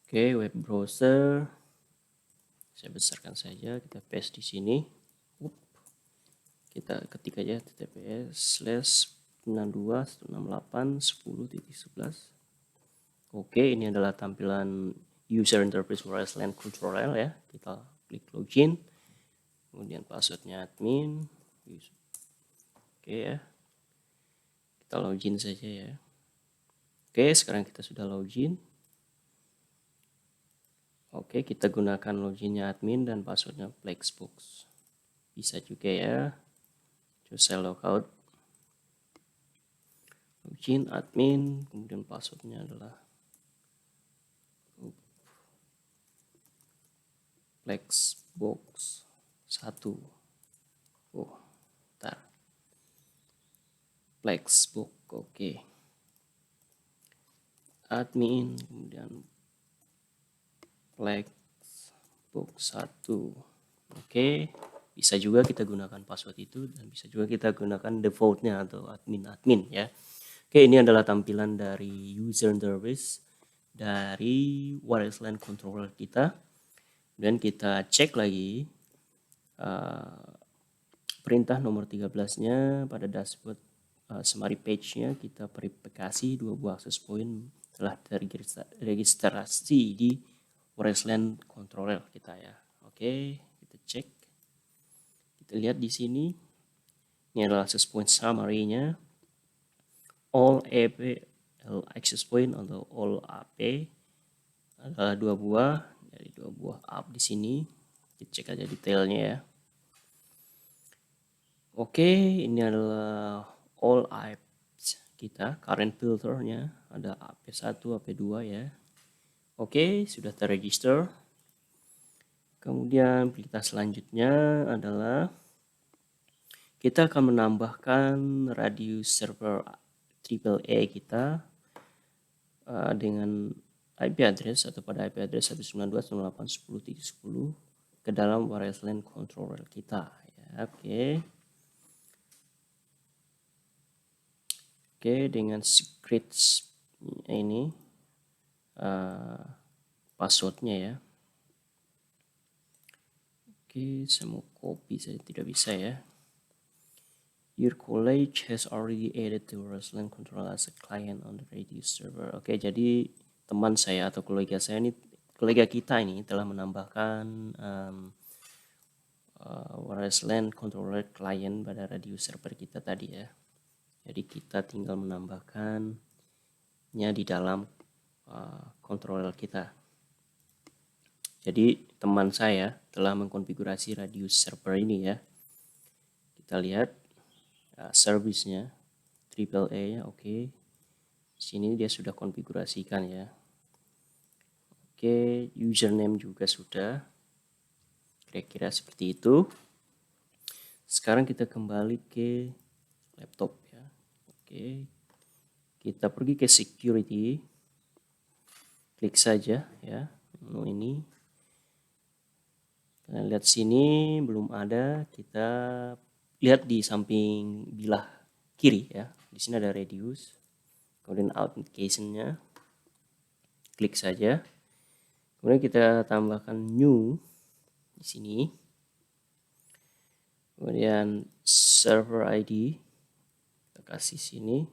Oke, web browser. Saya besarkan saja, kita paste di sini. Kita ketik aja https://92.168.10.11. Oke, ini adalah tampilan user interface wireless LAN controller ya. Kita klik login. Kemudian passwordnya admin. Oke ya. Kita login saja ya. Oke, sekarang kita sudah login. Oke, kita gunakan loginnya admin dan passwordnya Flexbox. Bisa juga ya. Coba saya logout. Login admin, kemudian passwordnya adalah Flexbox 1. Bentar. Flexbox, oke. Admin, kemudian Flexbox 1. Oke, bisa juga kita gunakan password itu dan bisa juga kita gunakan defaultnya atau admin ya. Oke, ini adalah tampilan dari user interface dari wireless LAN controller kita. Dan kita cek lagi perintah nomor 13-nya pada dashboard summary page-nya, kita verifikasi 2 buah access point telah terregistrasi di wireless LAN controller kita ya. Oke, kita cek. Kita lihat di sini. Ini adalah access point summary-nya. All AP access point atau all AP adalah 2 buah, dari 2 buah up di sini. Kita cek aja detailnya ya. Oke, ini adalah all apps kita, current filternya ada AP1, AP2 ya. Oke, sudah terregister. Kemudian kita selanjutnya adalah kita akan menambahkan radius server AAA kita dengan IP address atau pada IP address 192.168.10.10 ke dalam wireless LAN controller kita ya. Oke, dengan secret ini passwordnya ya. Oke, saya mau copy, saya tidak bisa ya. Your colleague has already added the wireless LAN controller as a client on the radio server. Oke, jadi teman saya atau kolega kita ini telah menambahkan wireless LAN controller client pada radio server kita tadi ya. Jadi kita tinggal menambahkannya di dalam controller kita. Jadi teman saya telah mengkonfigurasi radius server ini ya. Kita lihat service-nya AAA ya, oke. Sini dia sudah konfigurasikan ya. Oke, username juga sudah. Kira-kira seperti itu. Sekarang kita kembali ke laptop ya. Oke. Kita pergi ke security. Klik saja ya menu ini. Kalian lihat sini belum ada, kita lihat di samping bilah kiri ya. Di sini ada radius. Kemudian authentication-nya. Klik saja. Kemudian kita tambahkan new di sini. Kemudian server ID kita kasih sini.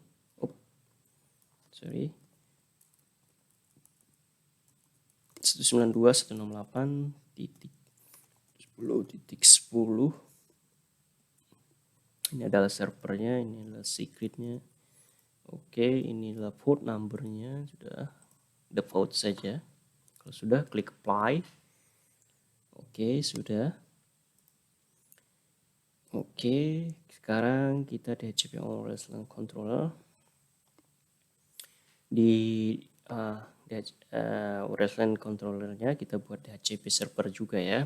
192.168.10.10. Ini adalah servernya, ini adalah secretnya. Oke, ini adalah port numbernya, sudah default saja. Kalau sudah, klik apply. Oke, sudah. Oke, sekarang kita DHCP wireless LAN controller. Di wireless LAN controllernya kita buat DHCP server juga ya.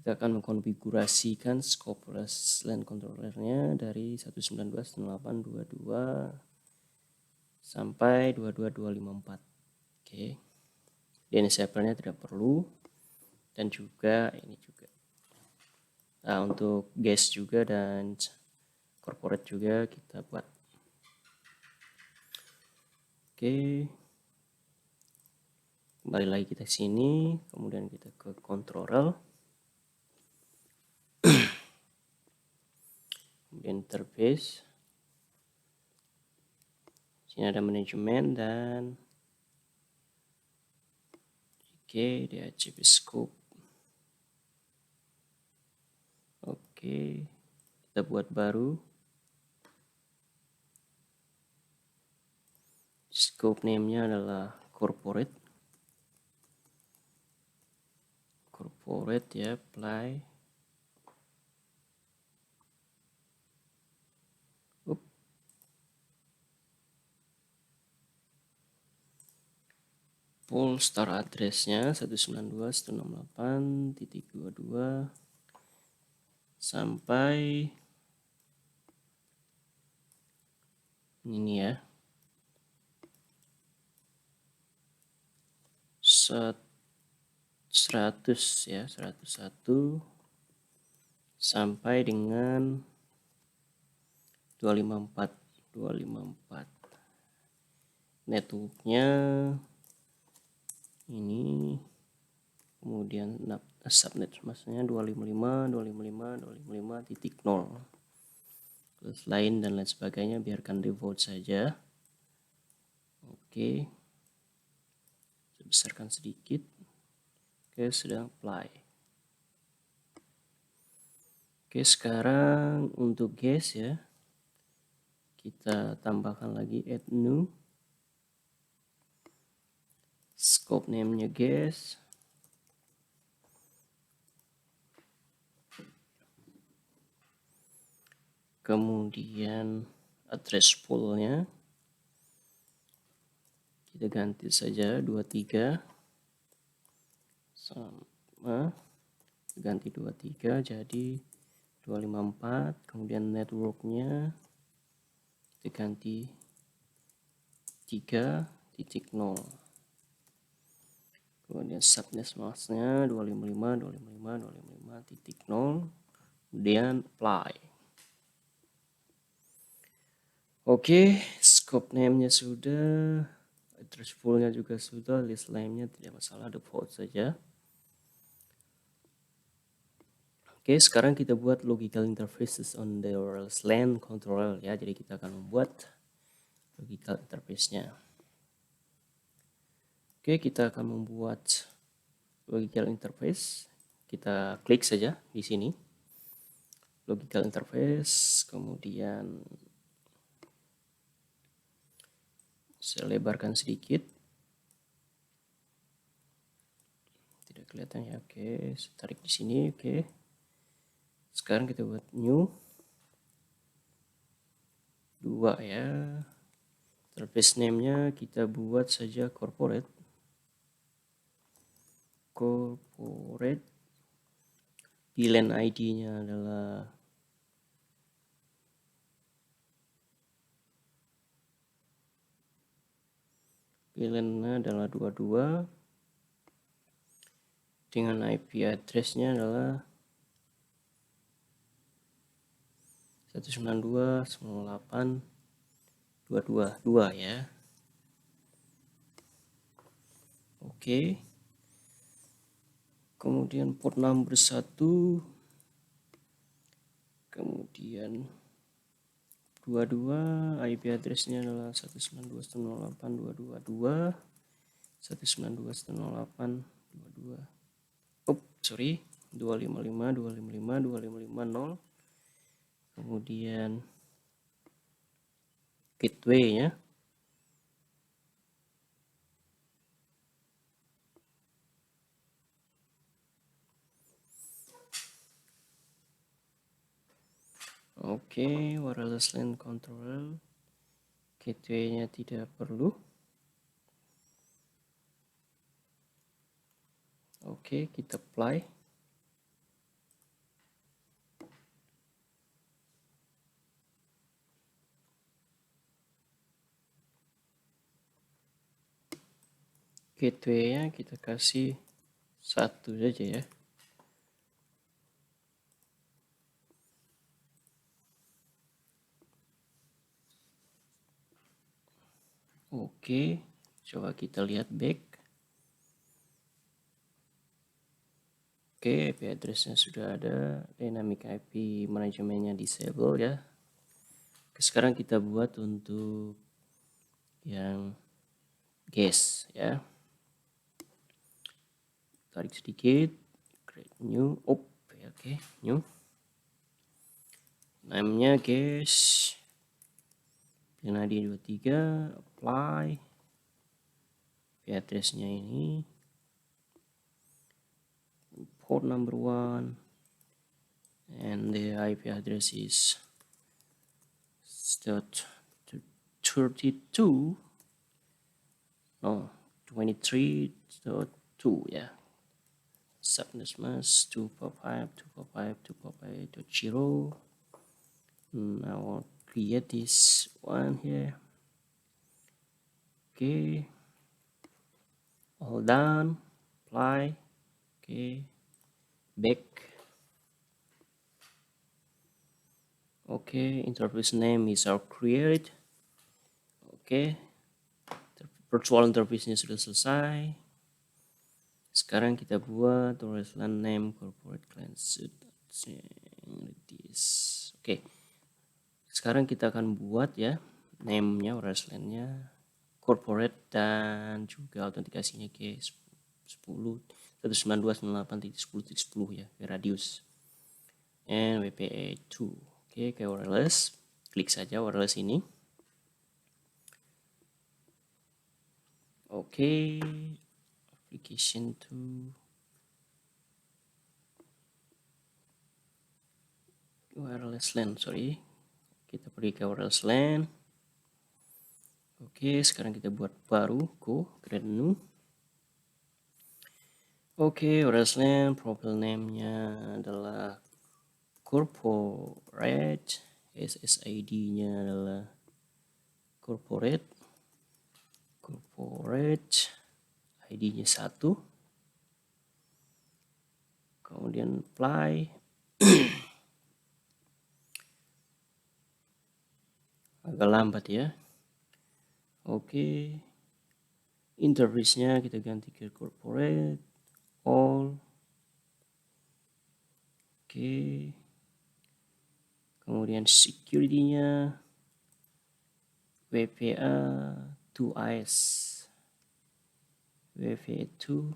Kita akan mengkonfigurasikan scope wireless LAN controllernya dari 192.168.22 sampai 22.254. Oke. DNS servernya tidak perlu, dan juga ini juga. Nah, untuk guest juga dan corporate juga kita buat. Oke. Kembali lagi kita sini, kemudian kita ke controller. Kemudian interface. Sini ada manajemen dan DHCP scope. Oke, kita buat baru. Scope name-nya adalah corporate. Corporate ya, apply. Full star address-nya 192.168.22 sampai ini ya. 100 ya, 101 sampai dengan 254. Networknya ini, kemudian subnet maksudnya 255.255.255.0. Terus lain dan lain sebagainya biarkan default saja. Oke, saya besarkan sedikit. Oke, sudah apply. Oke, sekarang untuk guest ya, kita tambahkan lagi add new. Scope name-nya guest. Kemudian address pool-nya kita ganti saja 23 sama, ganti 23 jadi 254, kemudian networknya kita ganti 3.0, kemudian subnet masknya 255.255.255.0, kemudian apply. Oke, scope name-nya sudah, address full-nya juga sudah, list name-nya tidak masalah, default saja. Oke, sekarang kita buat logical interfaces on the wireless LAN controller ya. Jadi kita akan membuat logical interface-nya. Oke, kita akan membuat logical interface. Kita klik saja di sini. Logical interface, kemudian saya lebarkan sedikit. Tidak kelihatan ya. Oke, saya tarik di sini. Oke. Sekarang kita buat new 2 ya. Interface name-nya kita buat saja corporate. VLAN ID-nya adalah VLAN-nya adalah 22 dengan IP address-nya adalah 192.168.222 ya. Oke. Kemudian port number 1, kemudian 22, IP address-nya adalah 192.168.222, 192.168.22. Sorry, 255.255.255.0. Kemudian gateway-nya. Oke, wireless LAN controller. Gateway-nya tidak perlu. Oke, kita apply. Gateway-nya kita kasih 1 saja ya. Oke, coba kita lihat back. Oke, IP address-nya sudah ada, dynamic IP manajemennya disable ya. Oke, sekarang kita buat untuk yang guest ya. Tarik sedikit, create new, oke, new. Name-nya guest, VLAN ID 23, apply. IP address-nya ini, port number 1, and the IP address is 32, no, 23.2 ya. Subnet mask 245.245.245.0. Now I'll create this one here. Okay, all done. Apply. Okay, back. Okay, interface name is our create. Okay, virtual interface-nya sudah selesai. Sekarang kita buat wireless LAN name corporate client suite. Oke, sekarang kita akan buat ya name-nya wireless LAN-nya corporate dan juga autentikasinya ke 192.168.10.10 ya, ke radius and WPA2. Oke, ke wireless, klik saja wireless ini. Oke, application to wireless LAN, sorry. Kita pergi ke wireless LAN. Oke, sekarang kita buat baru, go, create new. Oke, wireless LAN, profile name-nya adalah corporate, SSID-nya adalah corporate, ID-nya 1, kemudian apply, agak lambat ya. Oke, interface-nya kita ganti ke corporate, all. Oke, kemudian security-nya WPA 2IS, WPA 2.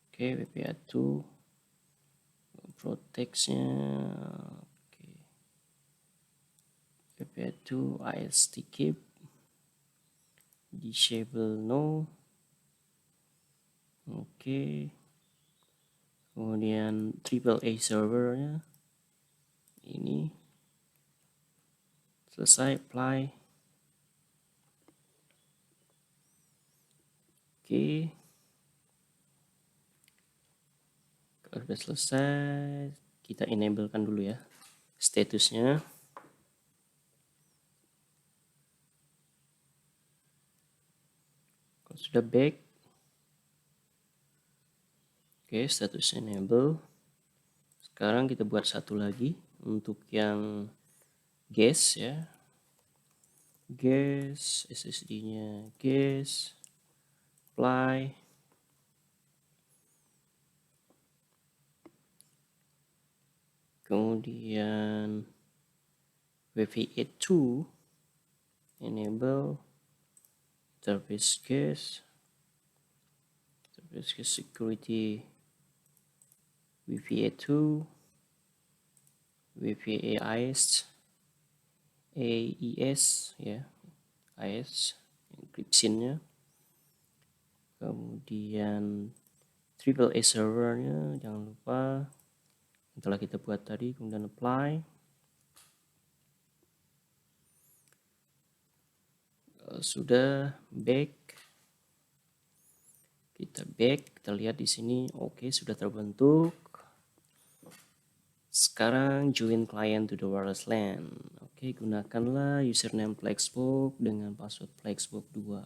Oke, WPA 2, protect-nya, oke, WPA 2 IST keep, disable no. Oke, kemudian AAA servernya ini selesai, apply. Oke, kalau sudah selesai kita enablekan dulu ya statusnya. Kalau sudah back, oke, status enable. Sekarang kita buat satu lagi untuk yang guest ya, guest, SSD-nya guest, apply. Kemudian WPA 2 enable, interface guest, security WPA 2, WPA AES ya, AES encryption-nya. Kemudian AAA servernya jangan lupa yang telah kita buat tadi, kemudian apply. Sudah back, kita lihat di sini, oke, sudah terbentuk. Sekarang join client to the wireless LAN. Oke, gunakanlah username Flexbox dengan password Flexbox 2.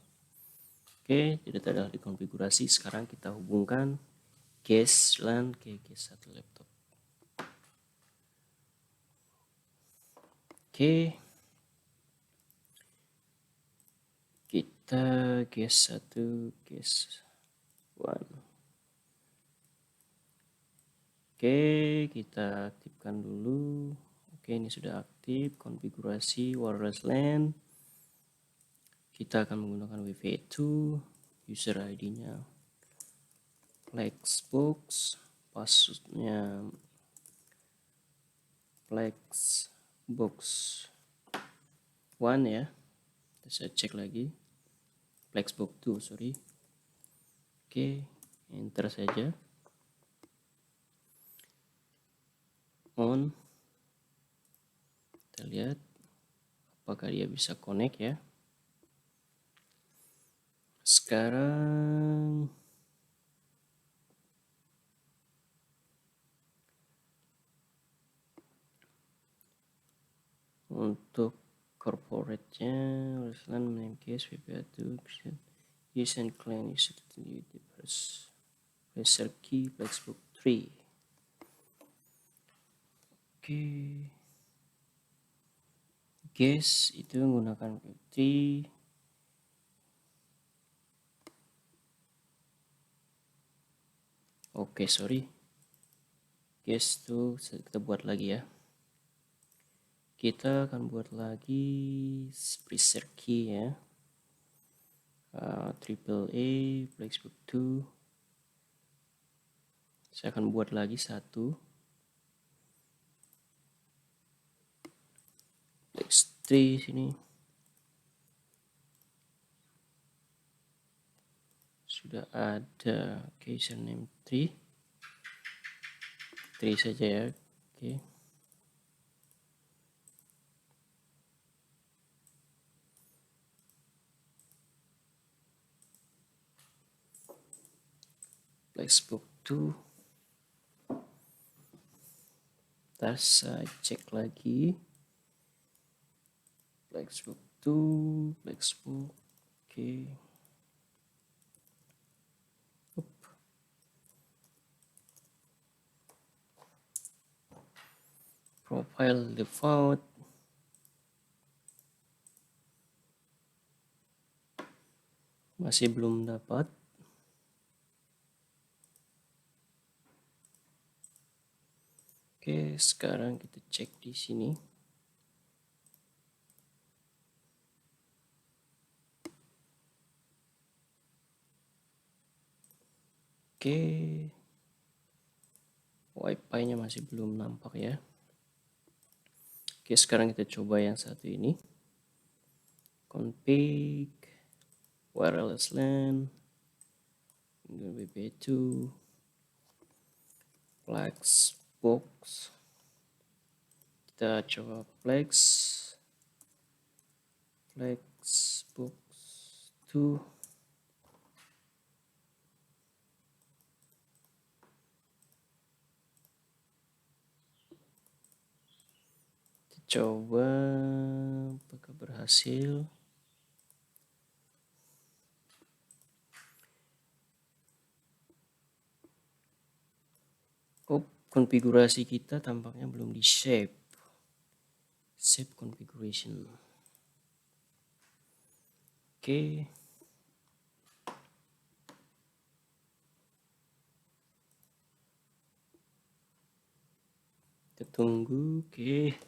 Oke, tidak ada dikonfigurasi. Sekarang kita hubungkan guest LAN ke guest 1 laptop. Oke, kita guest 1, guest 1. Oke, kita aktifkan dulu. Oke, ini sudah aktif. Konfigurasi wireless LAN. Kita akan menggunakan WPA 2. User ID-nya Flexbox. Passwordnya Flexbox 1 ya. Saya cek lagi. Flexbox 2, sorry. Oke, enter saja. On. Kita lihat apakah dia bisa connect ya. Sekarang untuk corporate-nya Ruslan name case WPA 2 use and claim use the pressure key Flexbox 3. Oke, guess itu menggunakan Q3. Oke, sorry, guess itu kita buat lagi ya. Kita akan buat lagi pressure key ya, AAA Flexbox 2. Saya akan buat lagi satu Flex 3 sini. Sudah ada username 3 saja ya. Oke. Flexbox 2. Kita cek lagi. Flexbook 2, Flexbook, oke. Profile default. Masih belum dapat. Oke, sekarang kita cek di sini. Oke. Wi-Fi-nya masih belum nampak ya. Oke, sekarang kita coba yang satu ini. Config wireless LAN WP2 Flexbox. Kita coba Flexbox 2. Kita coba apakah berhasil. Oh, konfigurasi kita tampaknya belum di save. Save configuration. Oke. Kita tunggu. Oke.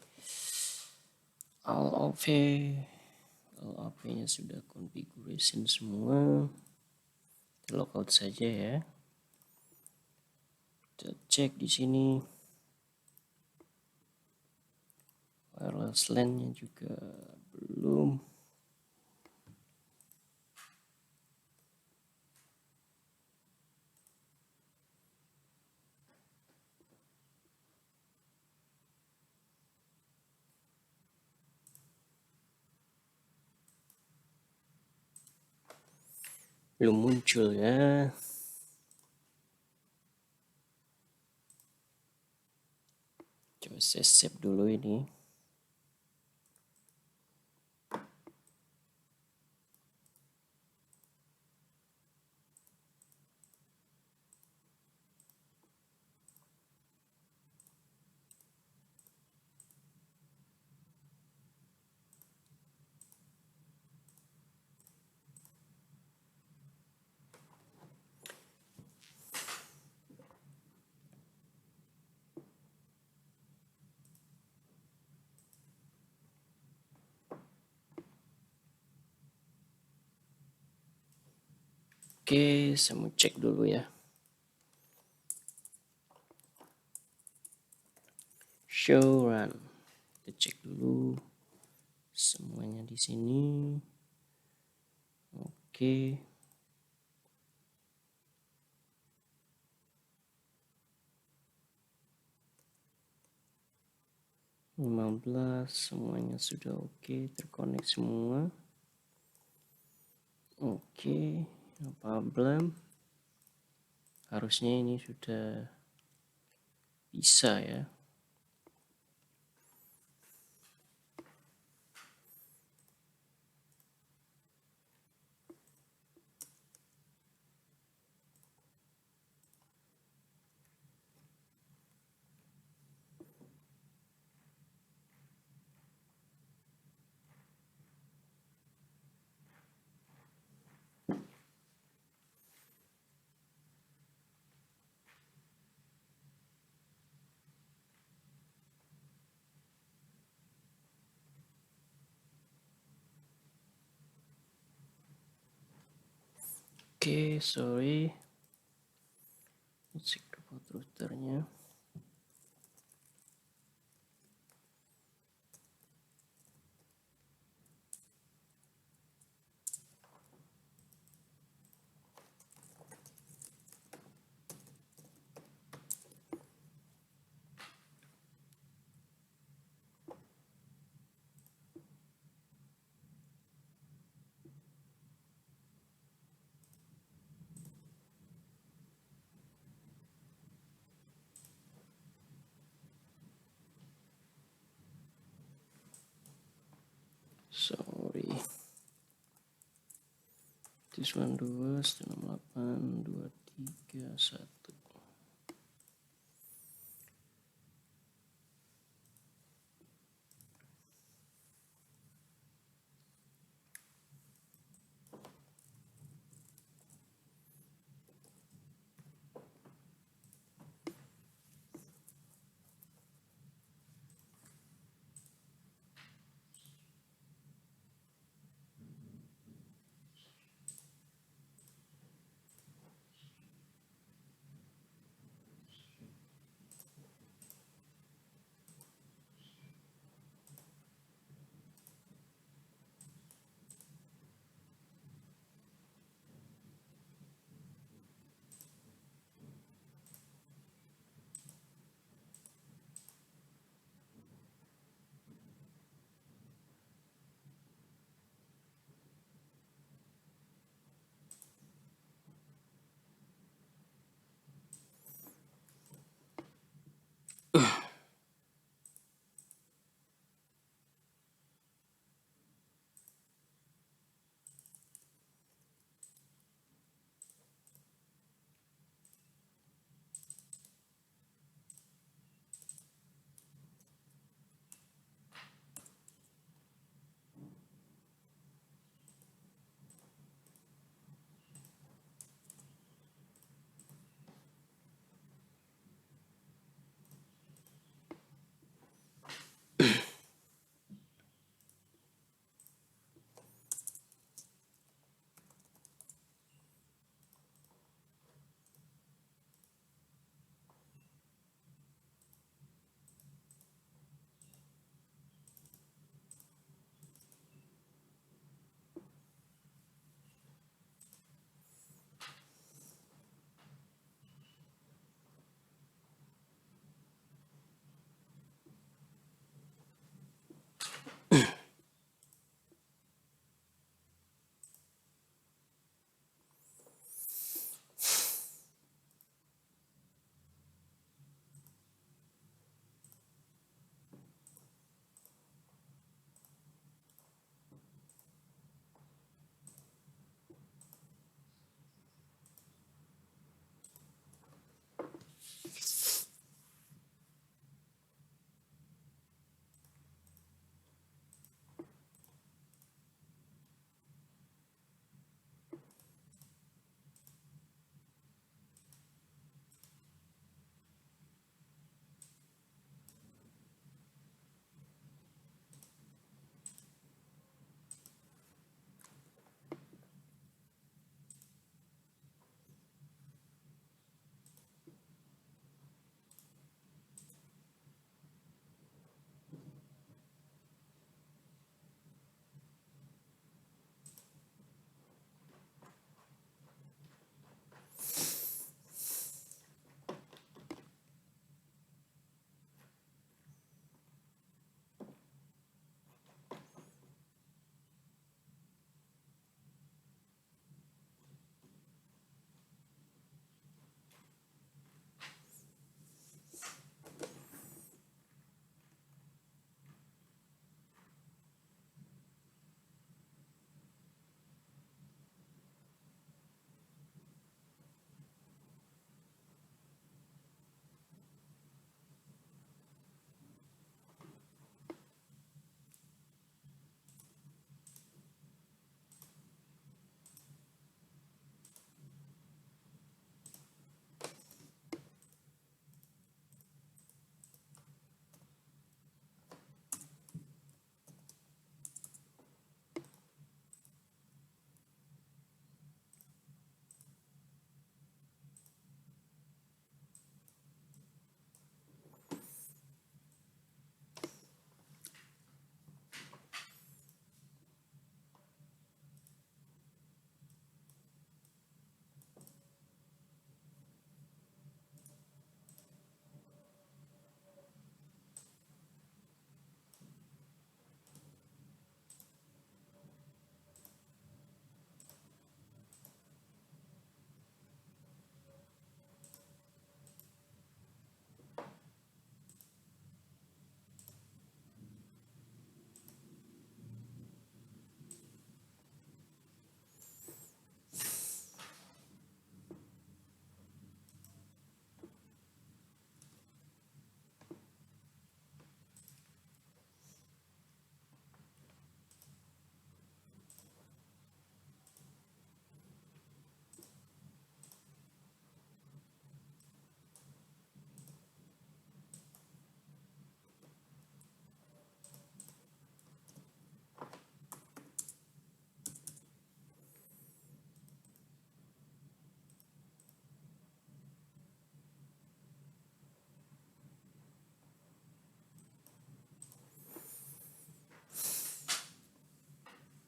All OP-nya sudah configuration semua. Kita logout saja ya. Kita cek di sini. Wireless LAN-nya juga belum. Belum muncul ya. Coba saya save dulu ini. Oke, saya mau cek dulu ya. Show run. Kita cek dulu semuanya di sini. Oke. Okay. 15 semuanya sudah oke, terkonek semua. Oke, no problem. Harusnya ini sudah bisa ya. Oke, sorry. Cek default routernya. sorry, this one 2 168 231.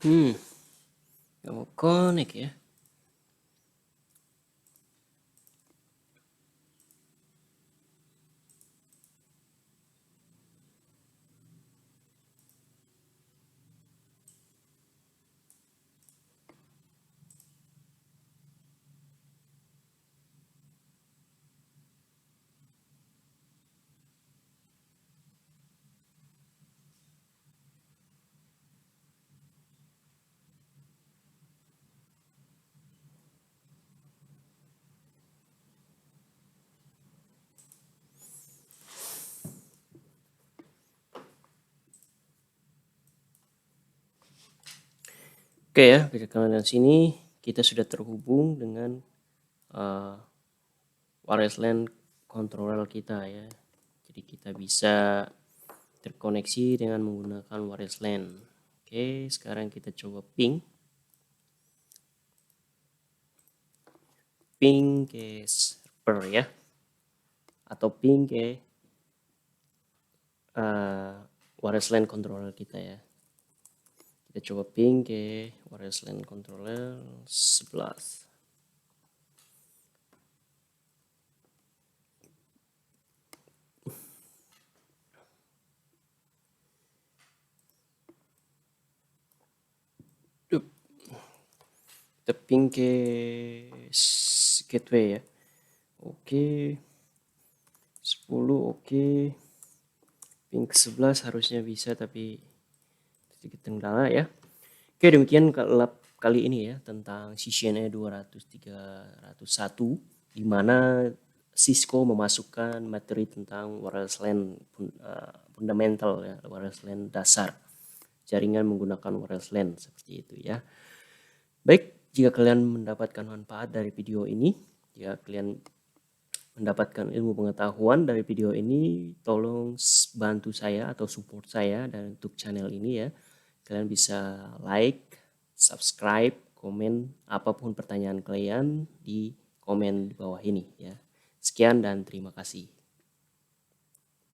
Nggak mau connect ya. Oke ya, bisa kalian lihat sini kita sudah terhubung dengan wireless LAN controller kita ya. Jadi kita bisa terkoneksi dengan menggunakan wireless LAN. Oke, sekarang kita coba ping ke server ya, atau ping ke wireless LAN controller kita ya. Kita coba ping ke wireless LAN controller 11. Kita ping ke gateway ya. Oke. 10 oke. Ping ke 11 harusnya bisa, tapi sedikit kendala ya. Oke, demikian lab kali ini ya tentang CCNA 200-301, di mana Cisco memasukkan materi tentang wireless LAN fundamental ya, wireless LAN dasar, jaringan menggunakan wireless LAN seperti itu ya. Baik, jika kalian mendapatkan manfaat dari video ini, jika kalian mendapatkan ilmu pengetahuan dari video ini, tolong bantu saya atau support saya dan untuk channel ini ya. Kalian bisa like, subscribe, komen, apapun pertanyaan kalian di komen di bawah ini ya. Sekian dan terima kasih.